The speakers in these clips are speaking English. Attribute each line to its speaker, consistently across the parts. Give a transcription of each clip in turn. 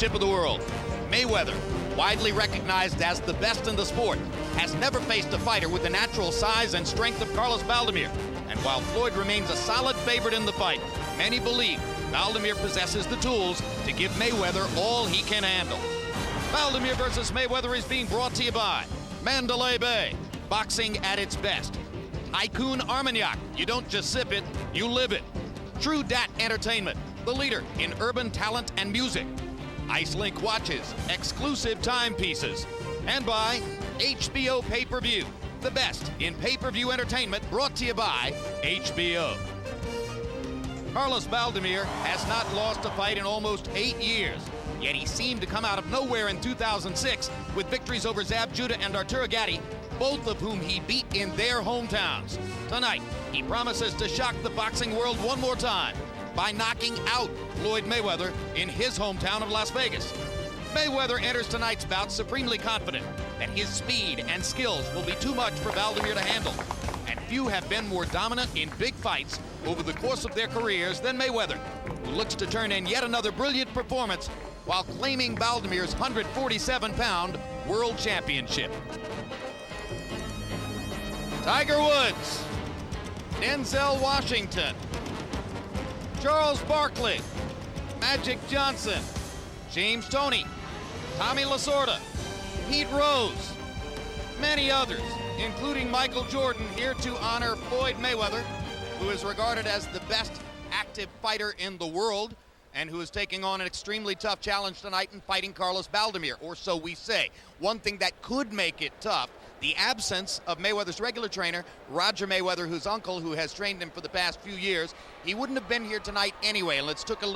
Speaker 1: Tip of the world. Mayweather, widely recognized as the best in the sport, has never faced a fighter with the natural size and strength of Carlos Baldomir. And while Floyd remains a solid favorite in the fight, many believe Baldomir possesses the tools to give Mayweather all he can handle. Baldomir versus Mayweather is being brought to you by Mandalay Bay, boxing at its best. Tycoon Armagnac, you don't just sip it, you live it. True Dat Entertainment, the leader in urban talent and music. Icelink watches, exclusive timepieces. And by HBO Pay-Per-View, the best in pay-per-view entertainment, brought to you by HBO. Carlos Baldomir has not lost a fight in almost 8 years, yet he seemed to come out of nowhere in 2006 with victories over Zab Judah and Arturo Gatti, both of whom he beat in their hometowns. Tonight, he promises to shock the boxing world one more time by knocking out Floyd Mayweather in his hometown of Las Vegas. Mayweather enters tonight's bout supremely confident that his speed and skills will be too much for Baldomir to handle. And few have been more dominant in big fights over the course of their careers than Mayweather, who looks to turn in yet another brilliant performance while claiming Baldomir's 147-pound world championship. Tiger Woods, Denzel Washington, Charles Barkley, Magic Johnson, James Toney, Tommy Lasorda, Pete Rose, many others, including Michael Jordan, here to honor Floyd Mayweather, who is regarded as the best active fighter in the world and who is taking on an extremely tough challenge tonight in fighting Carlos Baldomir, or so we say. One thing that could make it tough, the absence of Mayweather's regular trainer, Roger Mayweather, whose uncle, who has trained him for the past few years. He wouldn't have been here tonight anyway, and let's take a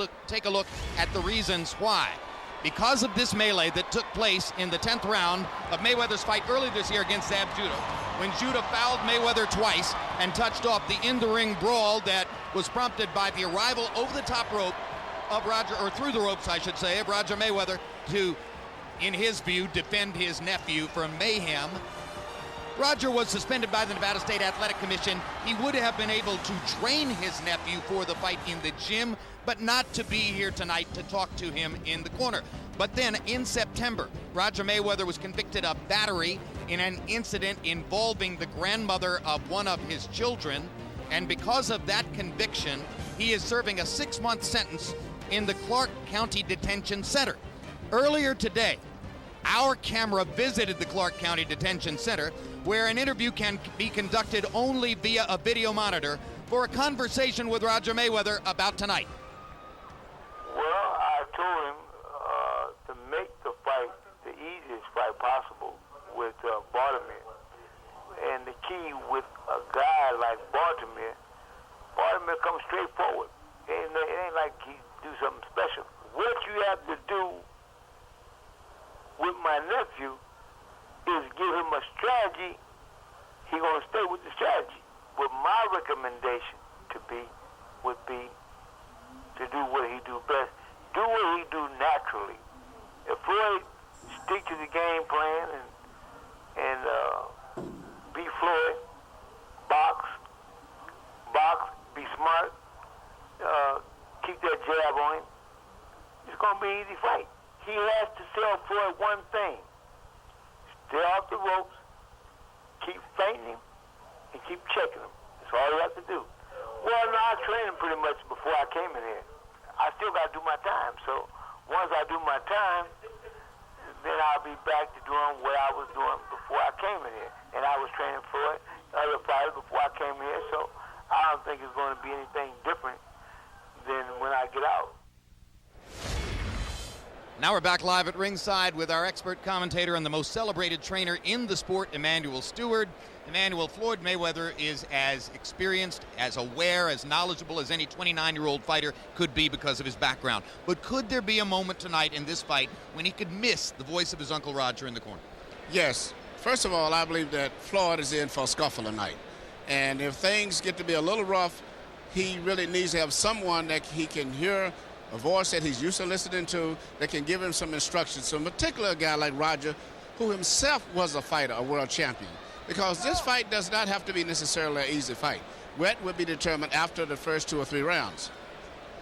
Speaker 1: look at the reasons why. Because of this melee that took place in the 10th round of Mayweather's fight early this year against Zab Judah, when Judah fouled Mayweather twice and touched off the in-the-ring brawl that was prompted by the arrival over the top rope of Roger, or through the ropes, I should say, of Roger Mayweather to, in his view, defend his nephew from mayhem. Roger was suspended by the Nevada State Athletic Commission. He would have been able to train his nephew for the fight in the gym, but not to be here tonight to talk to him in the corner. But then in September, Roger Mayweather was convicted of battery in an incident involving the grandmother of one of his children. And because of that conviction, he is serving a 6-month sentence in the Clark County Detention Center. Earlier today, our camera visited the Clark County Detention Center, where an interview can be conducted only via a video monitor, for a conversation with Roger Mayweather about tonight.
Speaker 2: Well, I told him to make the fight the easiest fight possible with Baldomir. And the key with a guy like Baldomir comes straight forward. It ain't like he do something special. What you have to do with my nephew is give him a strategy. He gonna stay with the strategy. But my recommendation would be to do what he do best. Do what he do naturally. If Floyd stick to the game plan and be Floyd, box, be smart, keep that jab on him, it's gonna be an easy fight. He has to tell Floyd one thing: stay off the ropes, keep feinting him, and keep checking him. That's all you have to do. Well, no, I trained him pretty much before I came in here. I still got to do my time. So once I do my time, then I'll be back to doing what I was doing before I came in here. And I was training Floyd, other fighters before I came here. So I don't think it's going to be anything different than when I get out.
Speaker 1: Now we're back live at ringside with our expert commentator and the most celebrated trainer in the sport, Emanuel Stewart. Emanuel, Floyd Mayweather is as experienced, as aware, as knowledgeable as any 29-year-old fighter could be because of his background. But could there be a moment tonight in this fight when he could miss the voice of his Uncle Roger in the corner?
Speaker 3: Yes. First of all, I believe that Floyd is in for a scuffle tonight. And if things get to be a little rough, he really needs to have someone that he can hear, a voice that he's used to listening to, that can give him some instructions. So in particular, a guy like Roger, who himself was a fighter, a world champion. Because this fight does not have to be necessarily an easy fight. What would be determined after the first 2 or 3 rounds.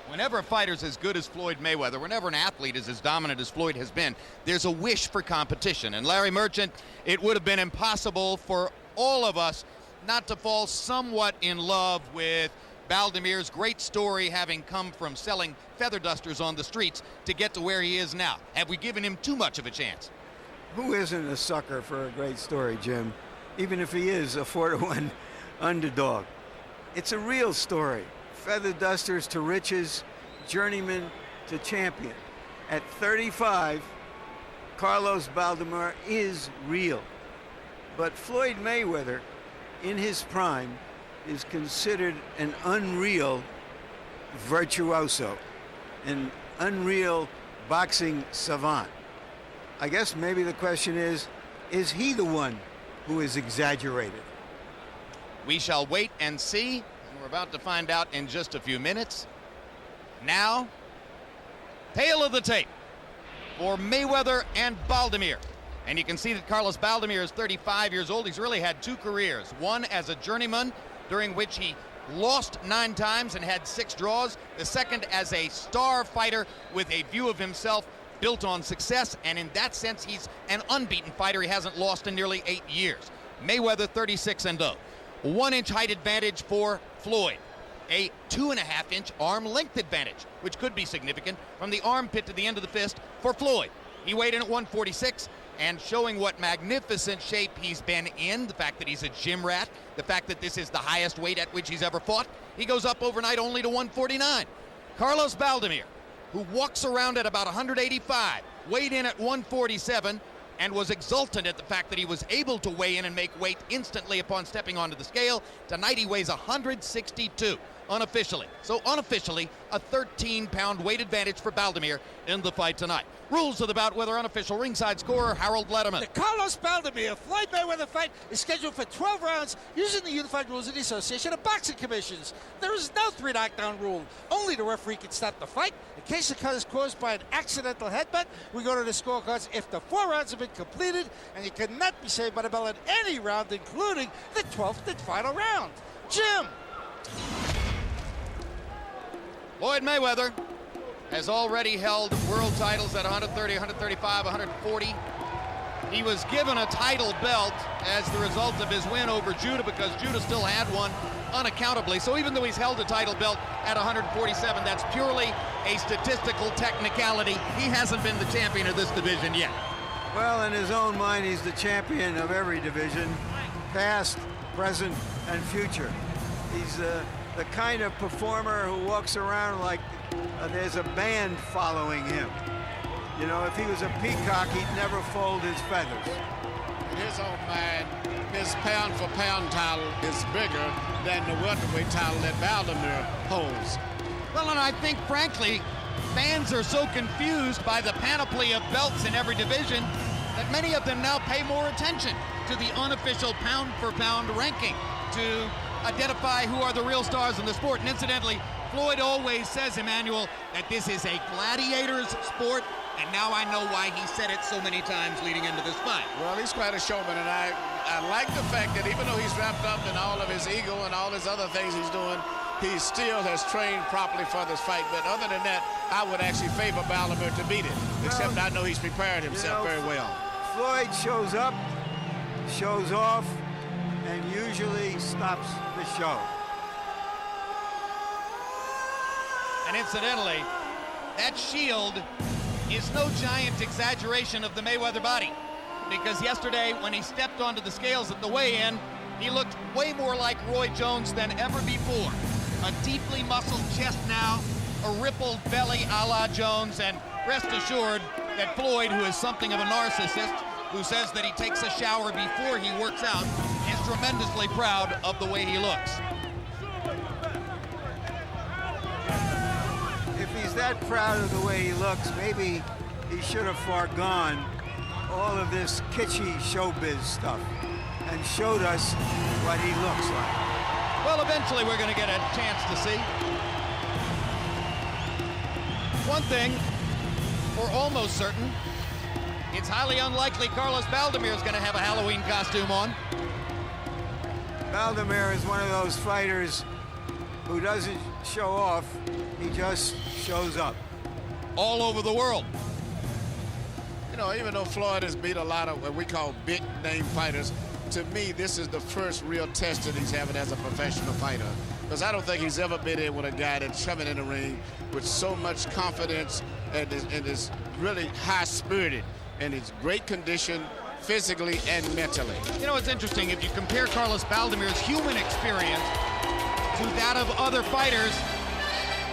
Speaker 1: Whenever a fighter's as good as Floyd Mayweather, whenever an athlete is as dominant as Floyd has been, there's a wish for competition. And Larry Merchant, it would have been impossible for all of us not to fall somewhat in love with Baldomir's great story, having come from selling feather dusters on the streets to get to where he is now. Have we given him too much of a chance?
Speaker 4: Who isn't a sucker for a great story, Jim? Even if he is a 4-to-1 underdog. It's a real story. Feather dusters to riches, journeyman to champion. At 35, Carlos Baldomir is real. But Floyd Mayweather, in his prime, is considered an unreal virtuoso, an unreal boxing savant. I guess maybe the question is he the one who is exaggerated?
Speaker 1: We shall wait and see. We're about to find out in just a few minutes. Now, tail of the tape for Mayweather and Baldomir. And you can see that Carlos Baldomir is 35 years old. He's really had 2 careers. One as a journeyman, during which he lost 9 times and had 6 draws. The second as a star fighter with a view of himself built on success. And in that sense, he's an unbeaten fighter. He hasn't lost in nearly 8 years. Mayweather 36-0. 1-inch height advantage for Floyd. A 2.5-inch arm length advantage, which could be significant from the armpit to the end of the fist for Floyd. He weighed in at 146 and showing what magnificent shape he's been in, the fact that he's a gym rat, the fact that this is the highest weight at which he's ever fought. He goes up overnight only to 149. Carlos Baldomir, who walks around at about 185, weighed in at 147, and was exultant at the fact that he was able to weigh in and make weight instantly upon stepping onto the scale. Tonight he weighs 162, unofficially. So unofficially, a 13-pound weight advantage for Baldomir in the fight tonight. Rules of the bout with our unofficial ringside scorer, Harold Letterman.
Speaker 5: The Carlos Baldomir Floyd Mayweather fight is scheduled for 12 rounds using the unified rules of the Association of Boxing Commissions. There is no 3-knockdown rule. Only the referee can stop the fight. In case the cut is caused by an accidental headbutt, we go to the scorecards if the 4 rounds have been completed, and you cannot be saved by the bell at any round, including the 12th and final round. Jim!
Speaker 1: Floyd Mayweather has already held world titles at 130, 135, 140. He was given a title belt as the result of his win over Judah, because Judah still had one unaccountably. So even though he's held a title belt at 147, that's purely a statistical technicality. He hasn't been the champion of this division yet.
Speaker 4: Well, in his own mind, he's the champion of every division, past, present, and future. He's the kind of performer who walks around like there's a band following him. You know, if he was a peacock, he'd never fold his feathers.
Speaker 3: In his own mind, his pound-for-pound title is bigger than the welterweight title that Baldomir holds.
Speaker 1: Well, and I think, frankly, fans are so confused by the panoply of belts in every division that many of them now pay more attention to the unofficial pound-for-pound ranking to identify who are the real stars in the sport. And incidentally, Floyd always says, Emmanuel, that this is a gladiator's sport, and now I know why he said it so many times leading into this fight.
Speaker 3: Well, he's quite a showman, and I like the fact that even though he's wrapped up in all of his ego and all his other things he's doing, he still has trained properly for this fight. But other than that, I would actually favor Baldomir to beat it, except I know he's prepared himself very well.
Speaker 4: Floyd shows up, shows off, and usually stops the show.
Speaker 1: And incidentally, that shield is no giant exaggeration of the Mayweather body, because yesterday when he stepped onto the scales at the weigh-in, he looked way more like Roy Jones than ever before. A deeply muscled chest now, a rippled belly a la Jones, and rest assured that Floyd, who is something of a narcissist, who says that he takes a shower before he works out, is tremendously proud of the way he looks.
Speaker 4: If he's that proud of the way he looks, maybe he should have foregone all of this kitschy showbiz stuff and showed us what he looks like.
Speaker 1: Well, eventually we're going to get a chance to see. One thing, for almost certain, it's highly unlikely Carlos Baldomir is going to have a Halloween costume on.
Speaker 4: Baldomir is one of those fighters who doesn't show off, He just shows up.
Speaker 1: All over the world.
Speaker 3: You know, even though Floyd has beat a lot of what we call big-name fighters, to me, this is the first real test that he's having as a professional fighter. Because I don't think he's ever been in with a guy that's coming in the ring with so much confidence and is really high-spirited and is great condition physically and mentally.
Speaker 1: You know, it's interesting. If you compare Carlos Baldomir's human experience to that of other fighters,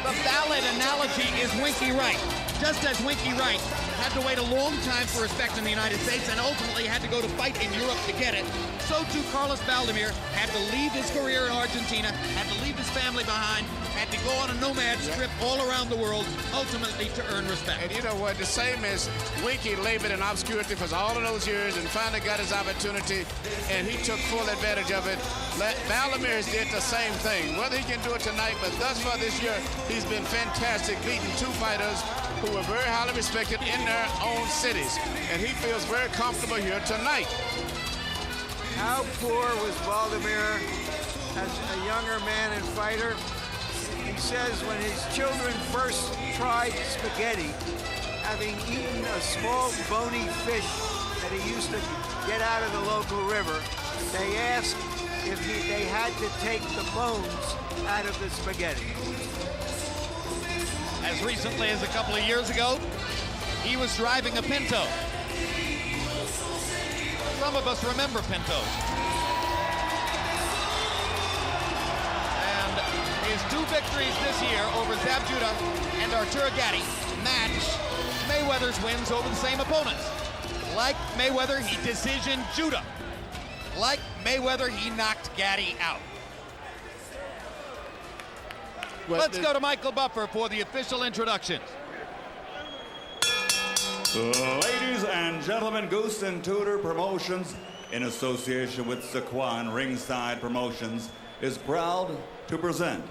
Speaker 1: the valid analogy is Winky Wright. Just as Winky Wright had to wait a long time for respect in the United States and ultimately had to go to fight in Europe to get it, so too Carlos Baldomir had to leave his career in Argentina, had to leave his family behind, had to go on a nomad trip all around the world, ultimately to earn respect.
Speaker 3: And you know what? The same as Winky labored in obscurity for all of those years and finally got his opportunity, and he took full advantage of it. Baldomir has did the same thing. Whether he can do it tonight, but thus far this year, he's been fantastic, beating two fighters who were very highly respected in their own cities. And he feels very comfortable here tonight.
Speaker 4: How poor was Baldomir as a younger man and fighter? He says when his children first tried spaghetti, having eaten a small bony fish that he used to get out of the local river, they asked if they had to take the bones out of the spaghetti.
Speaker 1: As recently as a couple of years ago, he was driving a Pinto. Some of us remember Pintos. And his two victories this year over Zab Judah and Artur Gatti match Mayweather's wins over the same opponents. Like Mayweather, he decisioned Judah. Like Mayweather, he knocked Gatti out. Let's go to Michael Buffer for the official introductions.
Speaker 6: Ladies and gentlemen, Goose and Tudor Promotions, in association with Sequan Ringside Promotions, is proud to present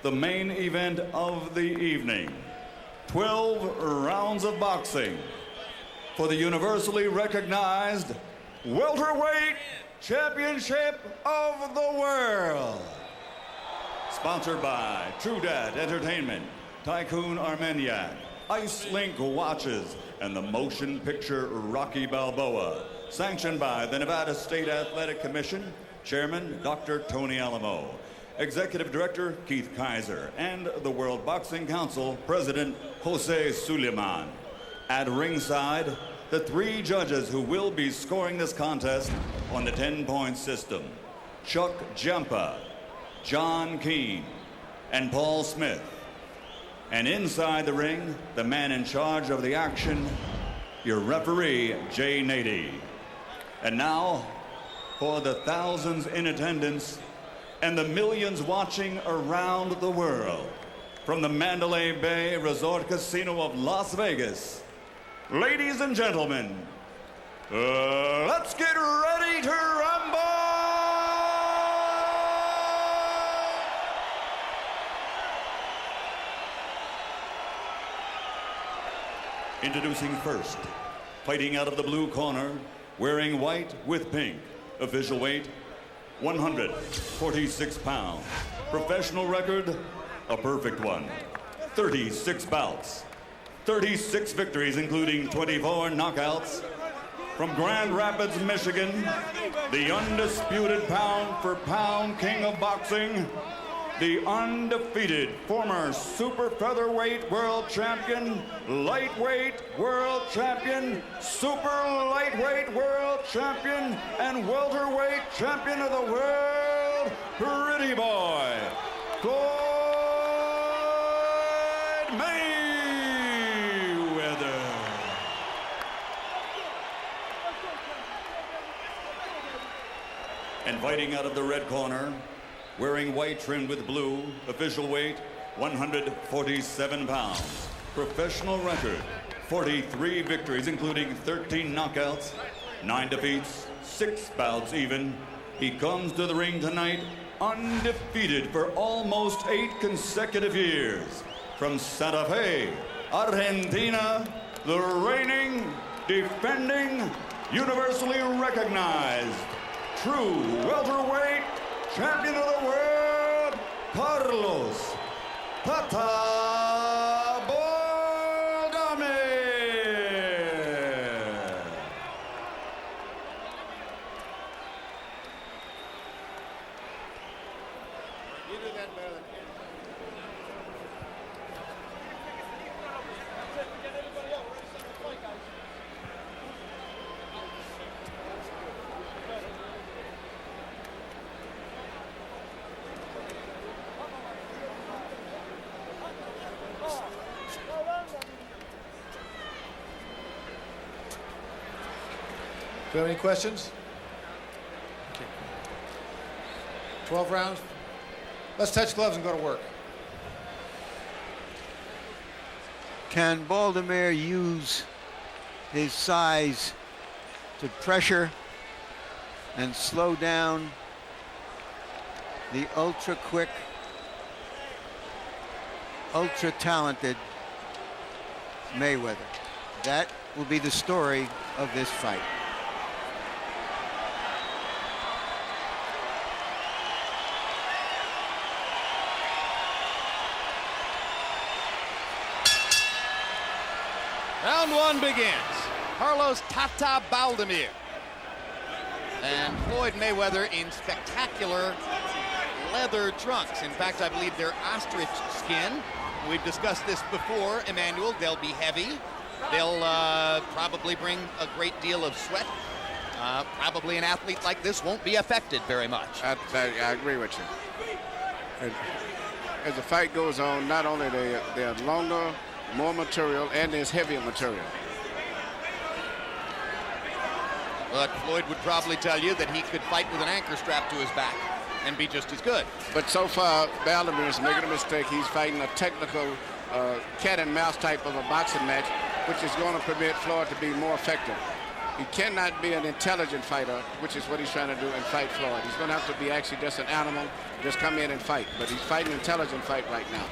Speaker 6: the main event of the evening. 12 rounds of boxing for the universally recognized welterweight championship of the world. Sponsored by True Dad Entertainment, Tycoon Armagnac, Ice Link Watches, and the motion picture Rocky Balboa. Sanctioned by the Nevada State Athletic Commission, Chairman Dr. Tony Alamo, Executive Director Keith Kaiser, and the World Boxing Council President Jose Suleiman. At ringside, the three judges who will be scoring this contest on the 10-point system: Chuck Giampa, John Keane, and Paul Smith. And inside the ring, the man in charge of the action, your referee, Jay Nady. And now, for the thousands in attendance and the millions watching around the world, from the Mandalay Bay Resort Casino of Las Vegas, ladies and gentlemen, let's get ready to rumble! Introducing first, fighting out of the blue corner, wearing white with pink, official weight 146 pounds. Professional record, a perfect one. 36 bouts, 36 victories, including 24 knockouts. From Grand Rapids, Michigan, the undisputed pound-for-pound king of boxing, the undefeated former super featherweight world champion, lightweight world champion, super lightweight world champion, and welterweight champion of the world, pretty boy, Floyd Mayweather. And fighting out of the red corner, wearing white trimmed with blue, official weight 147 pounds. Professional record, 43 victories, including 13 knockouts, 9 defeats, 6 bouts even. He comes to the ring tonight undefeated for almost 8 consecutive years. From Santa Fe, Argentina, the reigning, defending, universally recognized, true welterweight champion of the world, Carlos Tata Baldomir.
Speaker 3: You do that better than
Speaker 7: Do you have any questions? Okay. 12 rounds. Let's touch gloves and go to work.
Speaker 4: Can Baldomir use his size to pressure and slow down the ultra-quick, ultra-talented Mayweather? That will be the story of this fight.
Speaker 1: Round one begins. Carlos Tata Baldomir and Floyd Mayweather in spectacular leather trunks. In fact, I believe they're ostrich skin. We've discussed this before, Emmanuel. They'll be heavy. They'll probably bring a great deal of sweat. Probably an athlete like this won't be affected very much.
Speaker 3: I agree with you. As the fight goes on, not only they're longer, more material, and there's heavier material.
Speaker 1: But Floyd would probably tell you that he could fight with an anchor strapped to his back and be just as good.
Speaker 3: But so far, Baldomir is making a mistake. He's fighting a technical cat and mouse type of a boxing match, which is going to permit Floyd to be more effective. He cannot be an intelligent fighter, which is what he's trying to do, and fight Floyd. He's going to have to be actually just an animal, just come in and fight. But he's fighting an intelligent fight right now,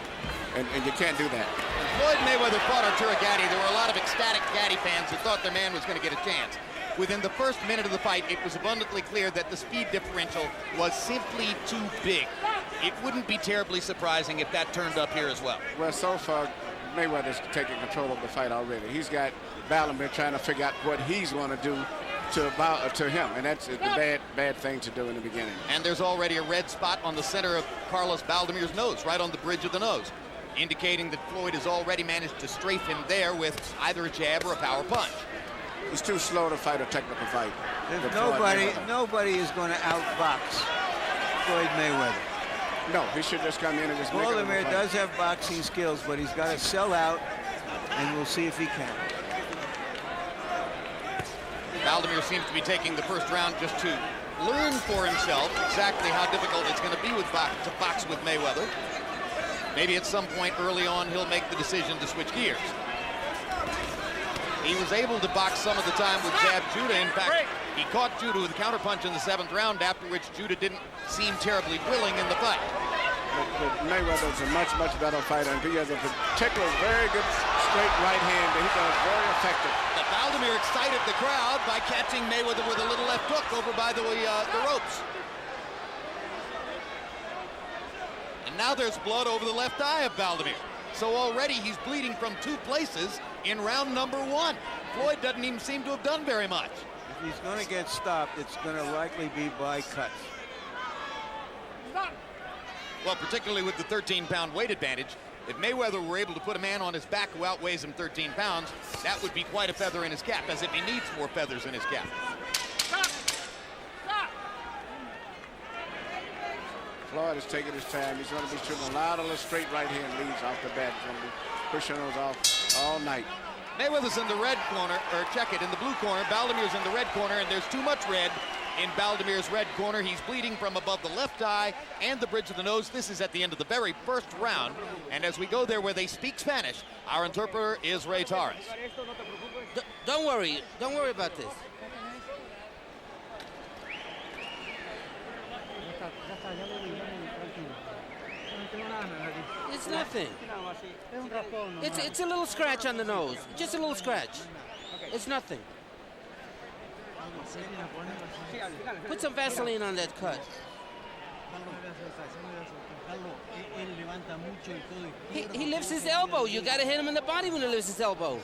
Speaker 3: and you can't do that.
Speaker 1: When Floyd Mayweather fought Arturo Gatti, there were a lot of ecstatic Gatti fans who thought their man was going to get a chance. Within the first minute of the fight, it was abundantly clear that the speed differential was simply too big. It wouldn't be terribly surprising if that turned up here as well.
Speaker 3: Well, so far, Mayweather's taking control of the fight already. He's got Baldomir trying to figure out what he's going to do to him, and that's the bad thing to do in the beginning.
Speaker 1: And there's already a red spot on the center of Carlos Baldomir's nose, right on the bridge of the nose, indicating that Floyd has already managed to strafe him there with either a jab or a power punch.
Speaker 3: He's too slow to fight a technical fight.
Speaker 4: Nobody is going to outbox Floyd Mayweather.
Speaker 3: No, he should just come in and just make it a
Speaker 4: Baldomir
Speaker 3: fight.
Speaker 4: does have boxing skills, but he's got to sell out, and we'll see if he can.
Speaker 1: Baldomir seems to be taking the first round just to learn for himself exactly how difficult it's going to be to box with Mayweather. Maybe at some point early on he'll make the decision to switch gears. He was able to box some of the time with jab Judah. In fact, he caught Judah with a counterpunch in the 7th round, after which Judah didn't seem terribly willing in the fight.
Speaker 3: But Mayweather's a much better fighter, and he has a particular very good straight right hand that he does very effective.
Speaker 1: But Baldomir excited the crowd by catching Mayweather with a little left hook over by the ropes. And now there's blood over the left eye of Baldomir. So already he's bleeding from 2 places in round number 1. Floyd doesn't even seem to have done very much.
Speaker 4: If he's going to get stopped, it's going to likely be by cuts.
Speaker 1: Well, particularly with the 13-pound weight advantage, if Mayweather were able to put a man on his back who outweighs him 13 pounds, that would be quite a feather in his cap, as if he needs more feathers in his cap.
Speaker 3: Floyd is taking his time. He's going to be shooting a lot of the straight right hand leads off the bat. He's going to be pushing those off all night.
Speaker 1: Mayweather's in the red corner, or check it, in the blue corner. Baldomir's in the red corner, and there's too much red in Baldomir's red corner. He's bleeding from above the left eye and the bridge of the nose. This is at the end of the very first round. And as we go there where they speak Spanish, our interpreter is Ray Torres.
Speaker 8: Don't worry about this. It's nothing. It's a little scratch on the nose. Just a little scratch. It's nothing. Put some Vaseline on that cut. He lifts his elbow. You got to hit him in the body when he lifts his elbow.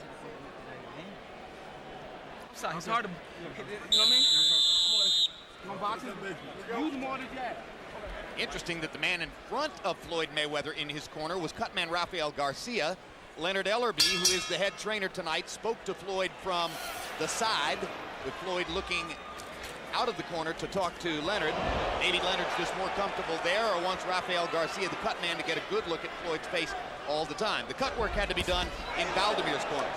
Speaker 9: It's hard to, you know what I mean? Use more than that.
Speaker 1: Interesting that the man in front of Floyd Mayweather in his corner was cutman Rafael Garcia. Leonard Ellerby, who is the head trainer tonight, spoke to Floyd from the side, with Floyd looking out of the corner to talk to Leonard. Maybe Leonard's just more comfortable there, or wants Rafael Garcia, the cut man, to get a good look at Floyd's face all the time. The cut work had to be done in Baldomir's corner.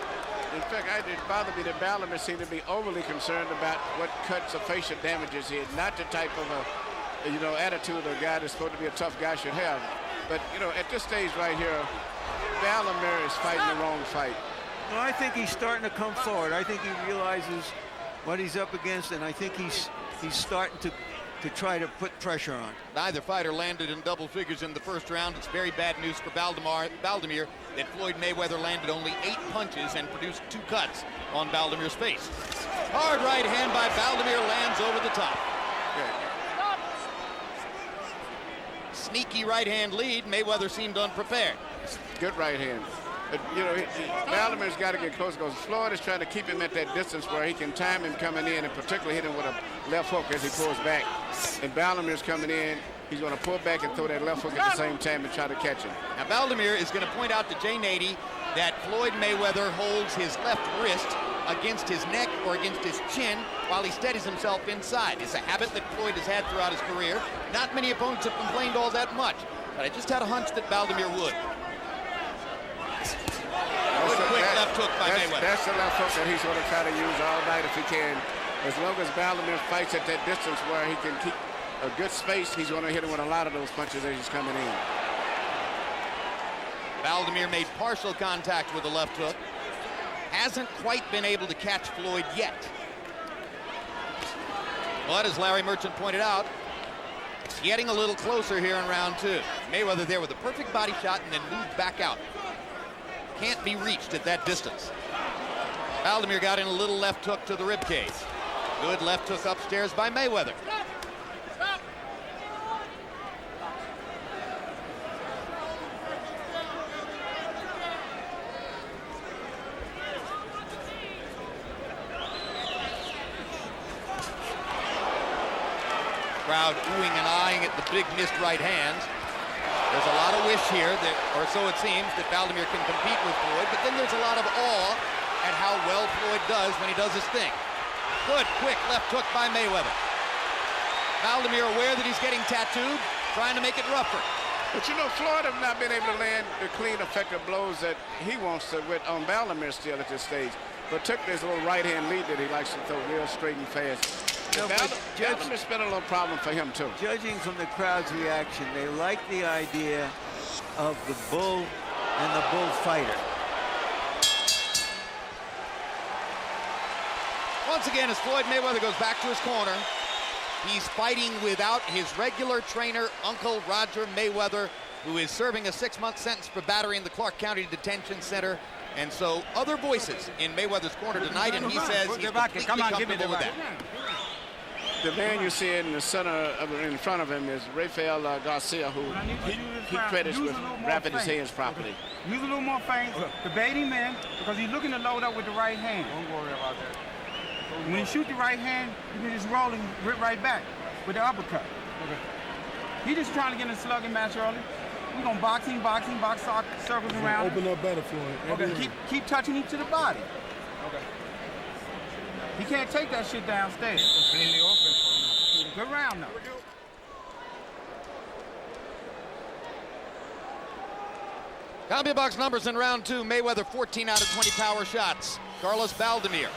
Speaker 3: In fact, it bothered me that Baldomir seemed to be overly concerned about what cuts or facial damages he had, not the type of attitude a guy that's supposed to be a tough guy should have. But, at this stage right here, Baldomir is fighting the wrong fight.
Speaker 4: Well, I think he's starting to come forward. I think he realizes what he's up against, and I think he's starting to try to put pressure on.
Speaker 1: Neither fighter landed in double figures in the first round. It's very bad news for Baldomir that Floyd Mayweather landed only 8 punches and produced 2 cuts on Baldomir's face. Hard right hand by Baldomir lands over the top. Sneaky right hand lead. Mayweather seemed unprepared.
Speaker 3: Good right hand. But, Baldomir's got to get close because Floyd is trying to keep him at that distance where he can time him coming in and particularly hit him with a left hook as he pulls back. And Baldomir's coming in. He's going to pull back and throw that left hook at the same time and try to catch him.
Speaker 1: Now, Baldomir is going to point out to Jay Nady that Floyd Mayweather holds his left wrist against his neck or against his chin while he steadies himself inside. It's a habit that Floyd has had throughout his career. Not many opponents have complained all that much, but I just had a hunch that Baldomir would. Quick left hook by Mayweather.
Speaker 3: That's the left hook that he's going to try to use all night if he can. As long as Baldomir fights at that distance where he can keep a good space, he's going to hit him with a lot of those punches as he's coming in.
Speaker 1: Baldomir made partial contact with the left hook. Hasn't quite been able to catch Floyd yet. But as Larry Merchant pointed out, getting a little closer here in round 2. Mayweather there with a perfect body shot and then moved back out. Can't be reached at that distance. Baldomir got in a little left hook to the ribcage. Good left hook upstairs by Mayweather. Crowd oohing and eyeing at the big missed right hands. There's a lot of wish here, or so it seems, that Baldomir can compete with Floyd, but then there's a lot of awe at how well Floyd does when he does his thing. Good, quick left hook by Mayweather. Baldomir aware that he's getting tattooed, trying to make it rougher.
Speaker 3: But Floyd have not been able to land the clean, effective blows that he wants to with on Baldomir still at this stage. Particularly his little right-hand lead that he likes to throw real straight and fast. Baldomir's been a little problem for him, too.
Speaker 4: Judging from the crowd's reaction, they like the idea of the bull and the bullfighter.
Speaker 1: Once again, as Floyd Mayweather goes back to his corner, he's fighting without his regular trainer, Uncle Roger Mayweather, who is serving a 6-month sentence for battery in the Clark County Detention Center. And so other voices in Mayweather's corner tonight, and he says he's completely comfortable with that.
Speaker 3: The man you see in the center, in front of him, is Rafael Garcia, who he credits with wrapping his hands properly.
Speaker 9: Use a little more feint to bait him in because he's looking to load up with the right hand. Don't worry about that. When you shoot the right hand, you can just roll and rip right back with the uppercut. Okay. He just trying to get in a slugging match early. We're going box circles around.
Speaker 10: Open up better, Floyd.
Speaker 9: Okay, keep touching him to the body. Okay. He can't take that shit downstairs. Completely open for you. Good round now.
Speaker 1: CompuBox numbers in round 2. Mayweather 14 out of 20 power shots. Carlos Baldomir.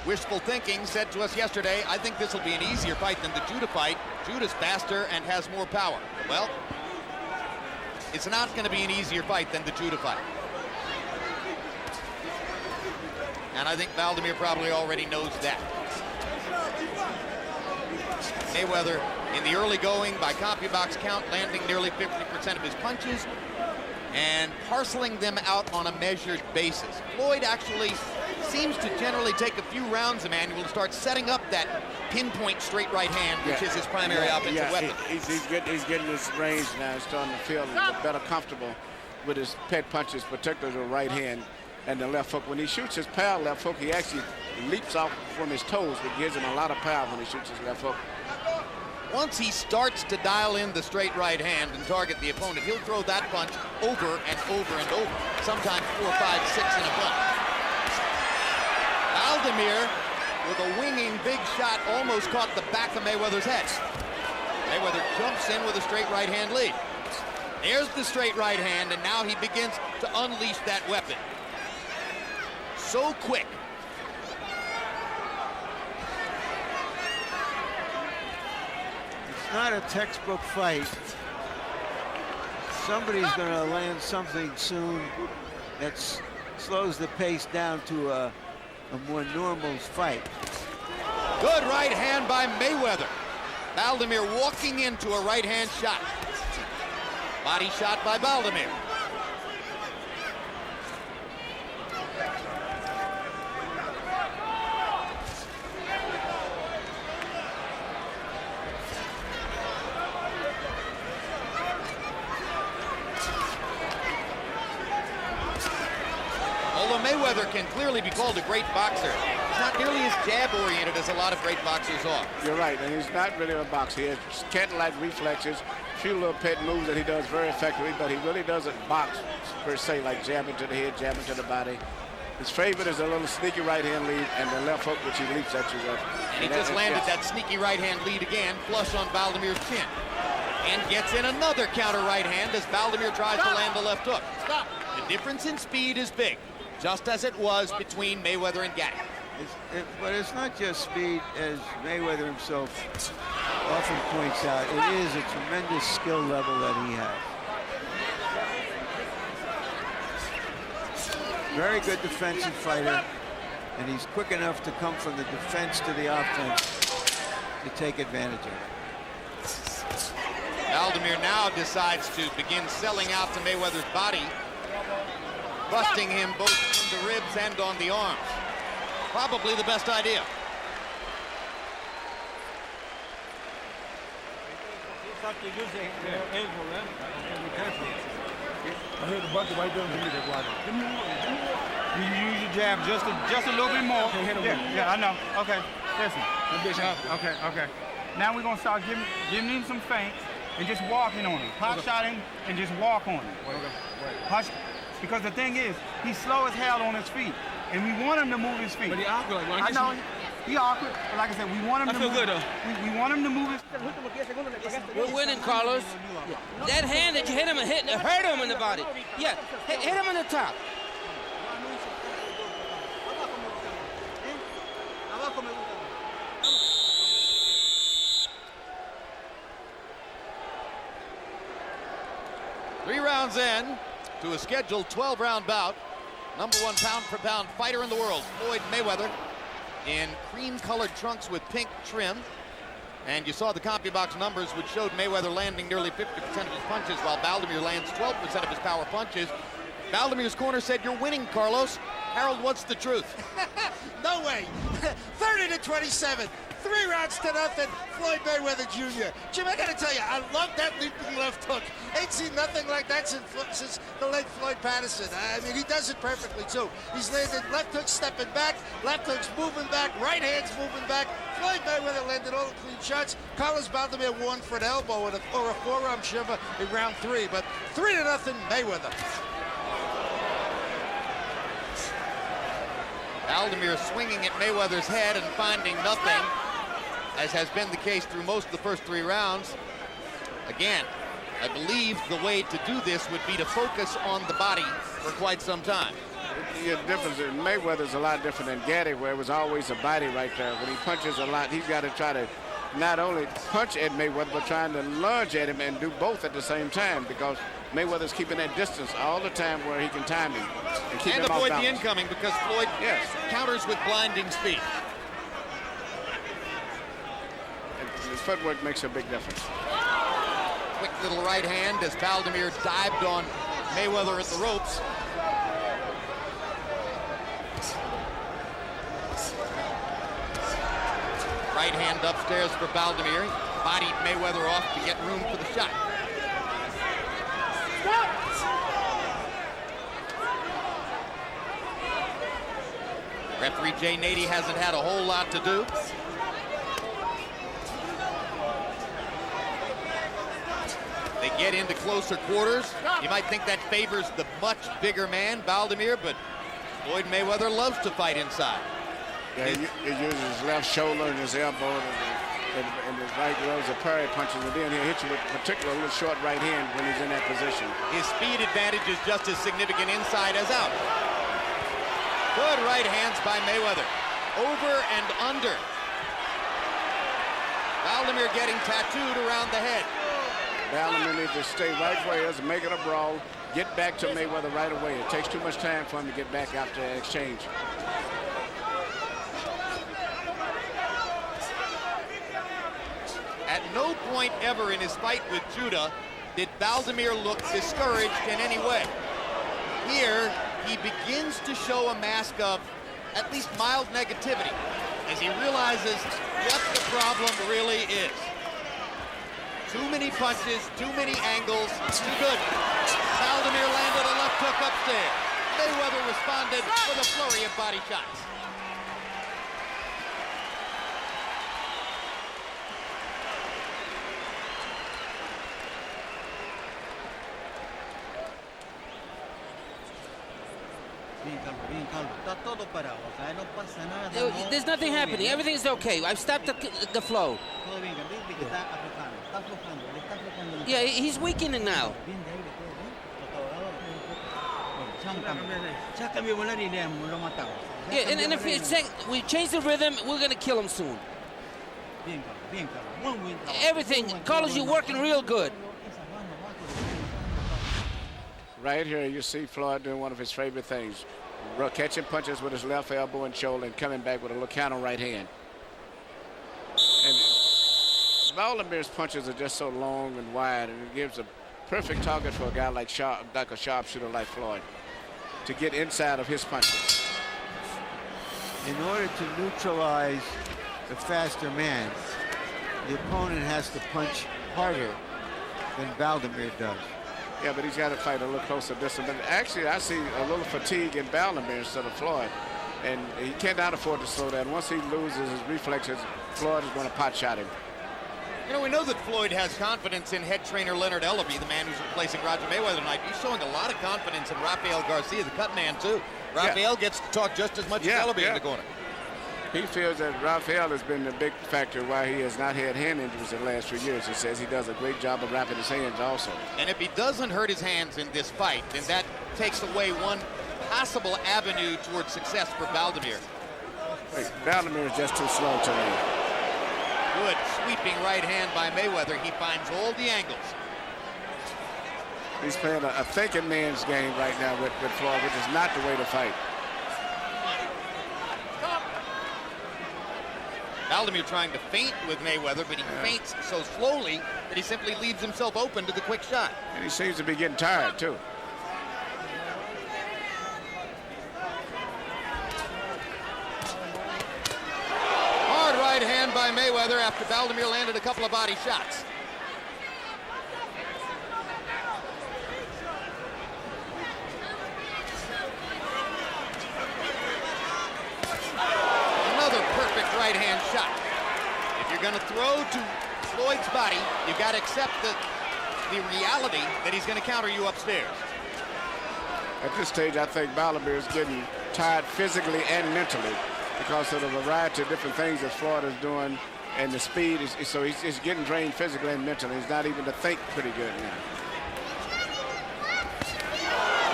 Speaker 1: Wishful thinking said to us yesterday, I think this will be an easier fight than the Judah fight. Judah's faster and has more power. Well, it's not going to be an easier fight than the Judah fight. And I think Baldomir probably already knows that. Mayweather, in the early going, by CompuBox count, landing nearly 50% of his punches and parceling them out on a measured basis. Floyd actually seems to generally take a few rounds, Emmanuel, to start setting up that pinpoint straight right hand, which is his primary offensive weapon.
Speaker 3: He's getting his range now. He's starting to feel better comfortable with his pet punches, particularly the right hand and the left hook. When he shoots his power left hook, he actually leaps off from his toes, which gives him a lot of power when he shoots his left hook.
Speaker 1: Once he starts to dial in the straight right hand and target the opponent, he'll throw that punch over and over and over, sometimes 4, 5, 6 in a punch. Baldomir, with a winging big shot, almost caught the back of Mayweather's head. Mayweather jumps in with a straight right hand lead. There's the straight right hand, and now he begins to unleash that weapon. So quick.
Speaker 4: It's not a textbook fight. Somebody's going to land something soon that slows the pace down to a more normal fight.
Speaker 1: Good right hand by Mayweather. Baldomir walking into a right hand shot. Body shot by Baldomir. Although Mayweather can clearly be called a great boxer, he's not nearly as jab-oriented as a lot of great boxers are.
Speaker 3: You're right, and he's not really a boxer. He has cat-like reflexes, a few little pet moves that he does very effectively, but he really doesn't box per se, like jabbing to the head, jabbing to the body. His favorite is a little sneaky right-hand lead and the left hook, which he leaps at you with.
Speaker 1: And he just landed that sneaky right-hand lead again, flush on Baldomir's chin. And gets in another counter right hand as Baldomir tries to land the left hook. The difference in speed is big, just as it was between Mayweather and Gatti.
Speaker 4: But it's not just speed, as Mayweather himself often points out. It is a tremendous skill level that he has. Very good defensive fighter, and he's quick enough to come from the defense to the offense to take advantage of it.
Speaker 1: Baldomir now decides to begin selling out to Mayweather's body, busting him both in the ribs and on the arms. Probably the best idea.
Speaker 9: I heard the bucket right there. You use your jab just a little bit more. Okay, hit him. Yeah, I know. Okay, listen. Okay. Now we're gonna start giving him some feints and just walking on him. Pop shot him and just walk on him. Because the thing is, he's slow as hell on his feet, and we want him to move his feet.
Speaker 10: But he awkward.
Speaker 9: I know. He awkward, but like I said, we want him to move. I feel good though. We want him to move his feet.
Speaker 8: We're winning, Carlos. That hand that you hit him and hurt him in the body. Yeah, hit him on the top.
Speaker 1: Three rounds in to a scheduled 12-round bout. Number one pound-for-pound fighter in the world, Floyd Mayweather, in cream-colored trunks with pink trim. And you saw the CompuBox numbers, which showed Mayweather landing nearly 50% of his punches, while Baldomir lands 12% of his power punches. Baldomir's corner said, "You're winning, Carlos." Harold, what's the truth?
Speaker 5: No way. 30-27. 3 rounds to nothing. Floyd Mayweather Jr. Jim, I gotta tell you, I love that leaping left hook. Ain't seen nothing like that since the late Floyd Patterson. I mean, he does it perfectly too. He's landed left hook stepping back, left hook's moving back, right hand's moving back. Floyd Mayweather landed all the clean shots. Carlos Baldomir won for an elbow or a forearm shiver in round 3, but 3-0 Mayweather.
Speaker 1: Baldomir swinging at Mayweather's head and finding nothing, as has been the case through most of the first 3 rounds. Again, I believe the way to do this would be to focus on the body for quite some time.
Speaker 3: The difference in Mayweather's a lot different than Gatti, where it was always a body right there. When he punches a lot, he's got to try to not only punch at Mayweather, but trying to lunge at him and do both at the same time, because Mayweather's keeping that distance all the time where he can time him and keep him off
Speaker 1: avoid
Speaker 3: balance.
Speaker 1: the incoming, because Floyd counters with blinding speed.
Speaker 3: His footwork makes a big difference.
Speaker 1: Quick little right hand as Baldomir dived on Mayweather at the ropes. right hand upstairs for Baldomir. Bodied Mayweather off to get room for the shot. Referee Jay Nady hasn't had a whole lot to do. They get into closer quarters. You might think that favors the much bigger man, Baldomir, but Floyd Mayweather loves to fight inside.
Speaker 3: Yeah, he uses his left shoulder and his elbow and his right gloves are parry punches, and then he'll hit you with particularly a little short right hand when he's in that position. His speed advantage is just as significant inside as out. Good right hands by Mayweather. Over and under. Baldomir getting tattooed around the head. Baldomir needs to stay right where he is and make it a brawl. Get back to Mayweather right away. It takes too much time for him to get back after that exchange. At no point ever in his fight with Judah did Baldomir look discouraged in any way. Here, he begins to show a mask of at least mild negativity as he realizes what the problem really is. Too many punches, too many angles, too good. Baldomir landed a left hook upstairs. Mayweather responded with a flurry of body shots.
Speaker 8: There's nothing happening. Everything's okay. I've stopped the flow. Yeah, he's weakening now. Yeah, and if we change the rhythm, we're going to kill him soon. Everything, Carlos, you're working real good.
Speaker 3: Right here, you see Floyd doing one of his favorite things. Catching punches with his left elbow and shoulder and coming back with a little counter right hand. And Baldomir's punches are just so long and wide, and it gives a perfect target for a guy like a sharpshooter like Floyd to get inside of his punches.
Speaker 4: In order to neutralize the faster man, the opponent has to punch harder than Baldomir does.
Speaker 3: Yeah, but he's got to fight a little closer distance. But actually, I see a little fatigue in Baldomir instead of Floyd. And he cannot afford to slow down. Once he loses his reflexes, Floyd is going to pot shot him.
Speaker 1: You know, we know that Floyd has confidence in head trainer Leonard Ellaby, the man who's replacing Roger Mayweather tonight. He's showing a lot of confidence in Rafael Garcia, the cut man, too. Rafael gets to talk just as much as Ellaby in the corner.
Speaker 3: He feels that Rafael has been the big factor why he has not had hand injuries in the last few years. He says he does a great job of wrapping his hands also. And if he doesn't hurt his hands in this fight, then that takes away one possible avenue towards success for Baldomir. Baldomir is just too slow today. Good sweeping right hand by Mayweather. He finds all the angles. He's playing a thinking man's game right now with Floyd, which is not the way to fight. Baldomir trying to feint with Mayweather, but he feints so slowly that he simply leaves himself open to the quick shot. And he seems to be getting tired, too. Hard right hand by Mayweather after Baldomir landed a couple of body shots. Right hand shot. If you're going to throw to Floyd's body, you've got to accept the reality that he's going to counter you upstairs. At this stage, I think Baldomir is getting tired physically and mentally because of the variety of different things that Floyd is doing, and the speed is so he's getting drained physically and mentally. He's not even to think pretty good now.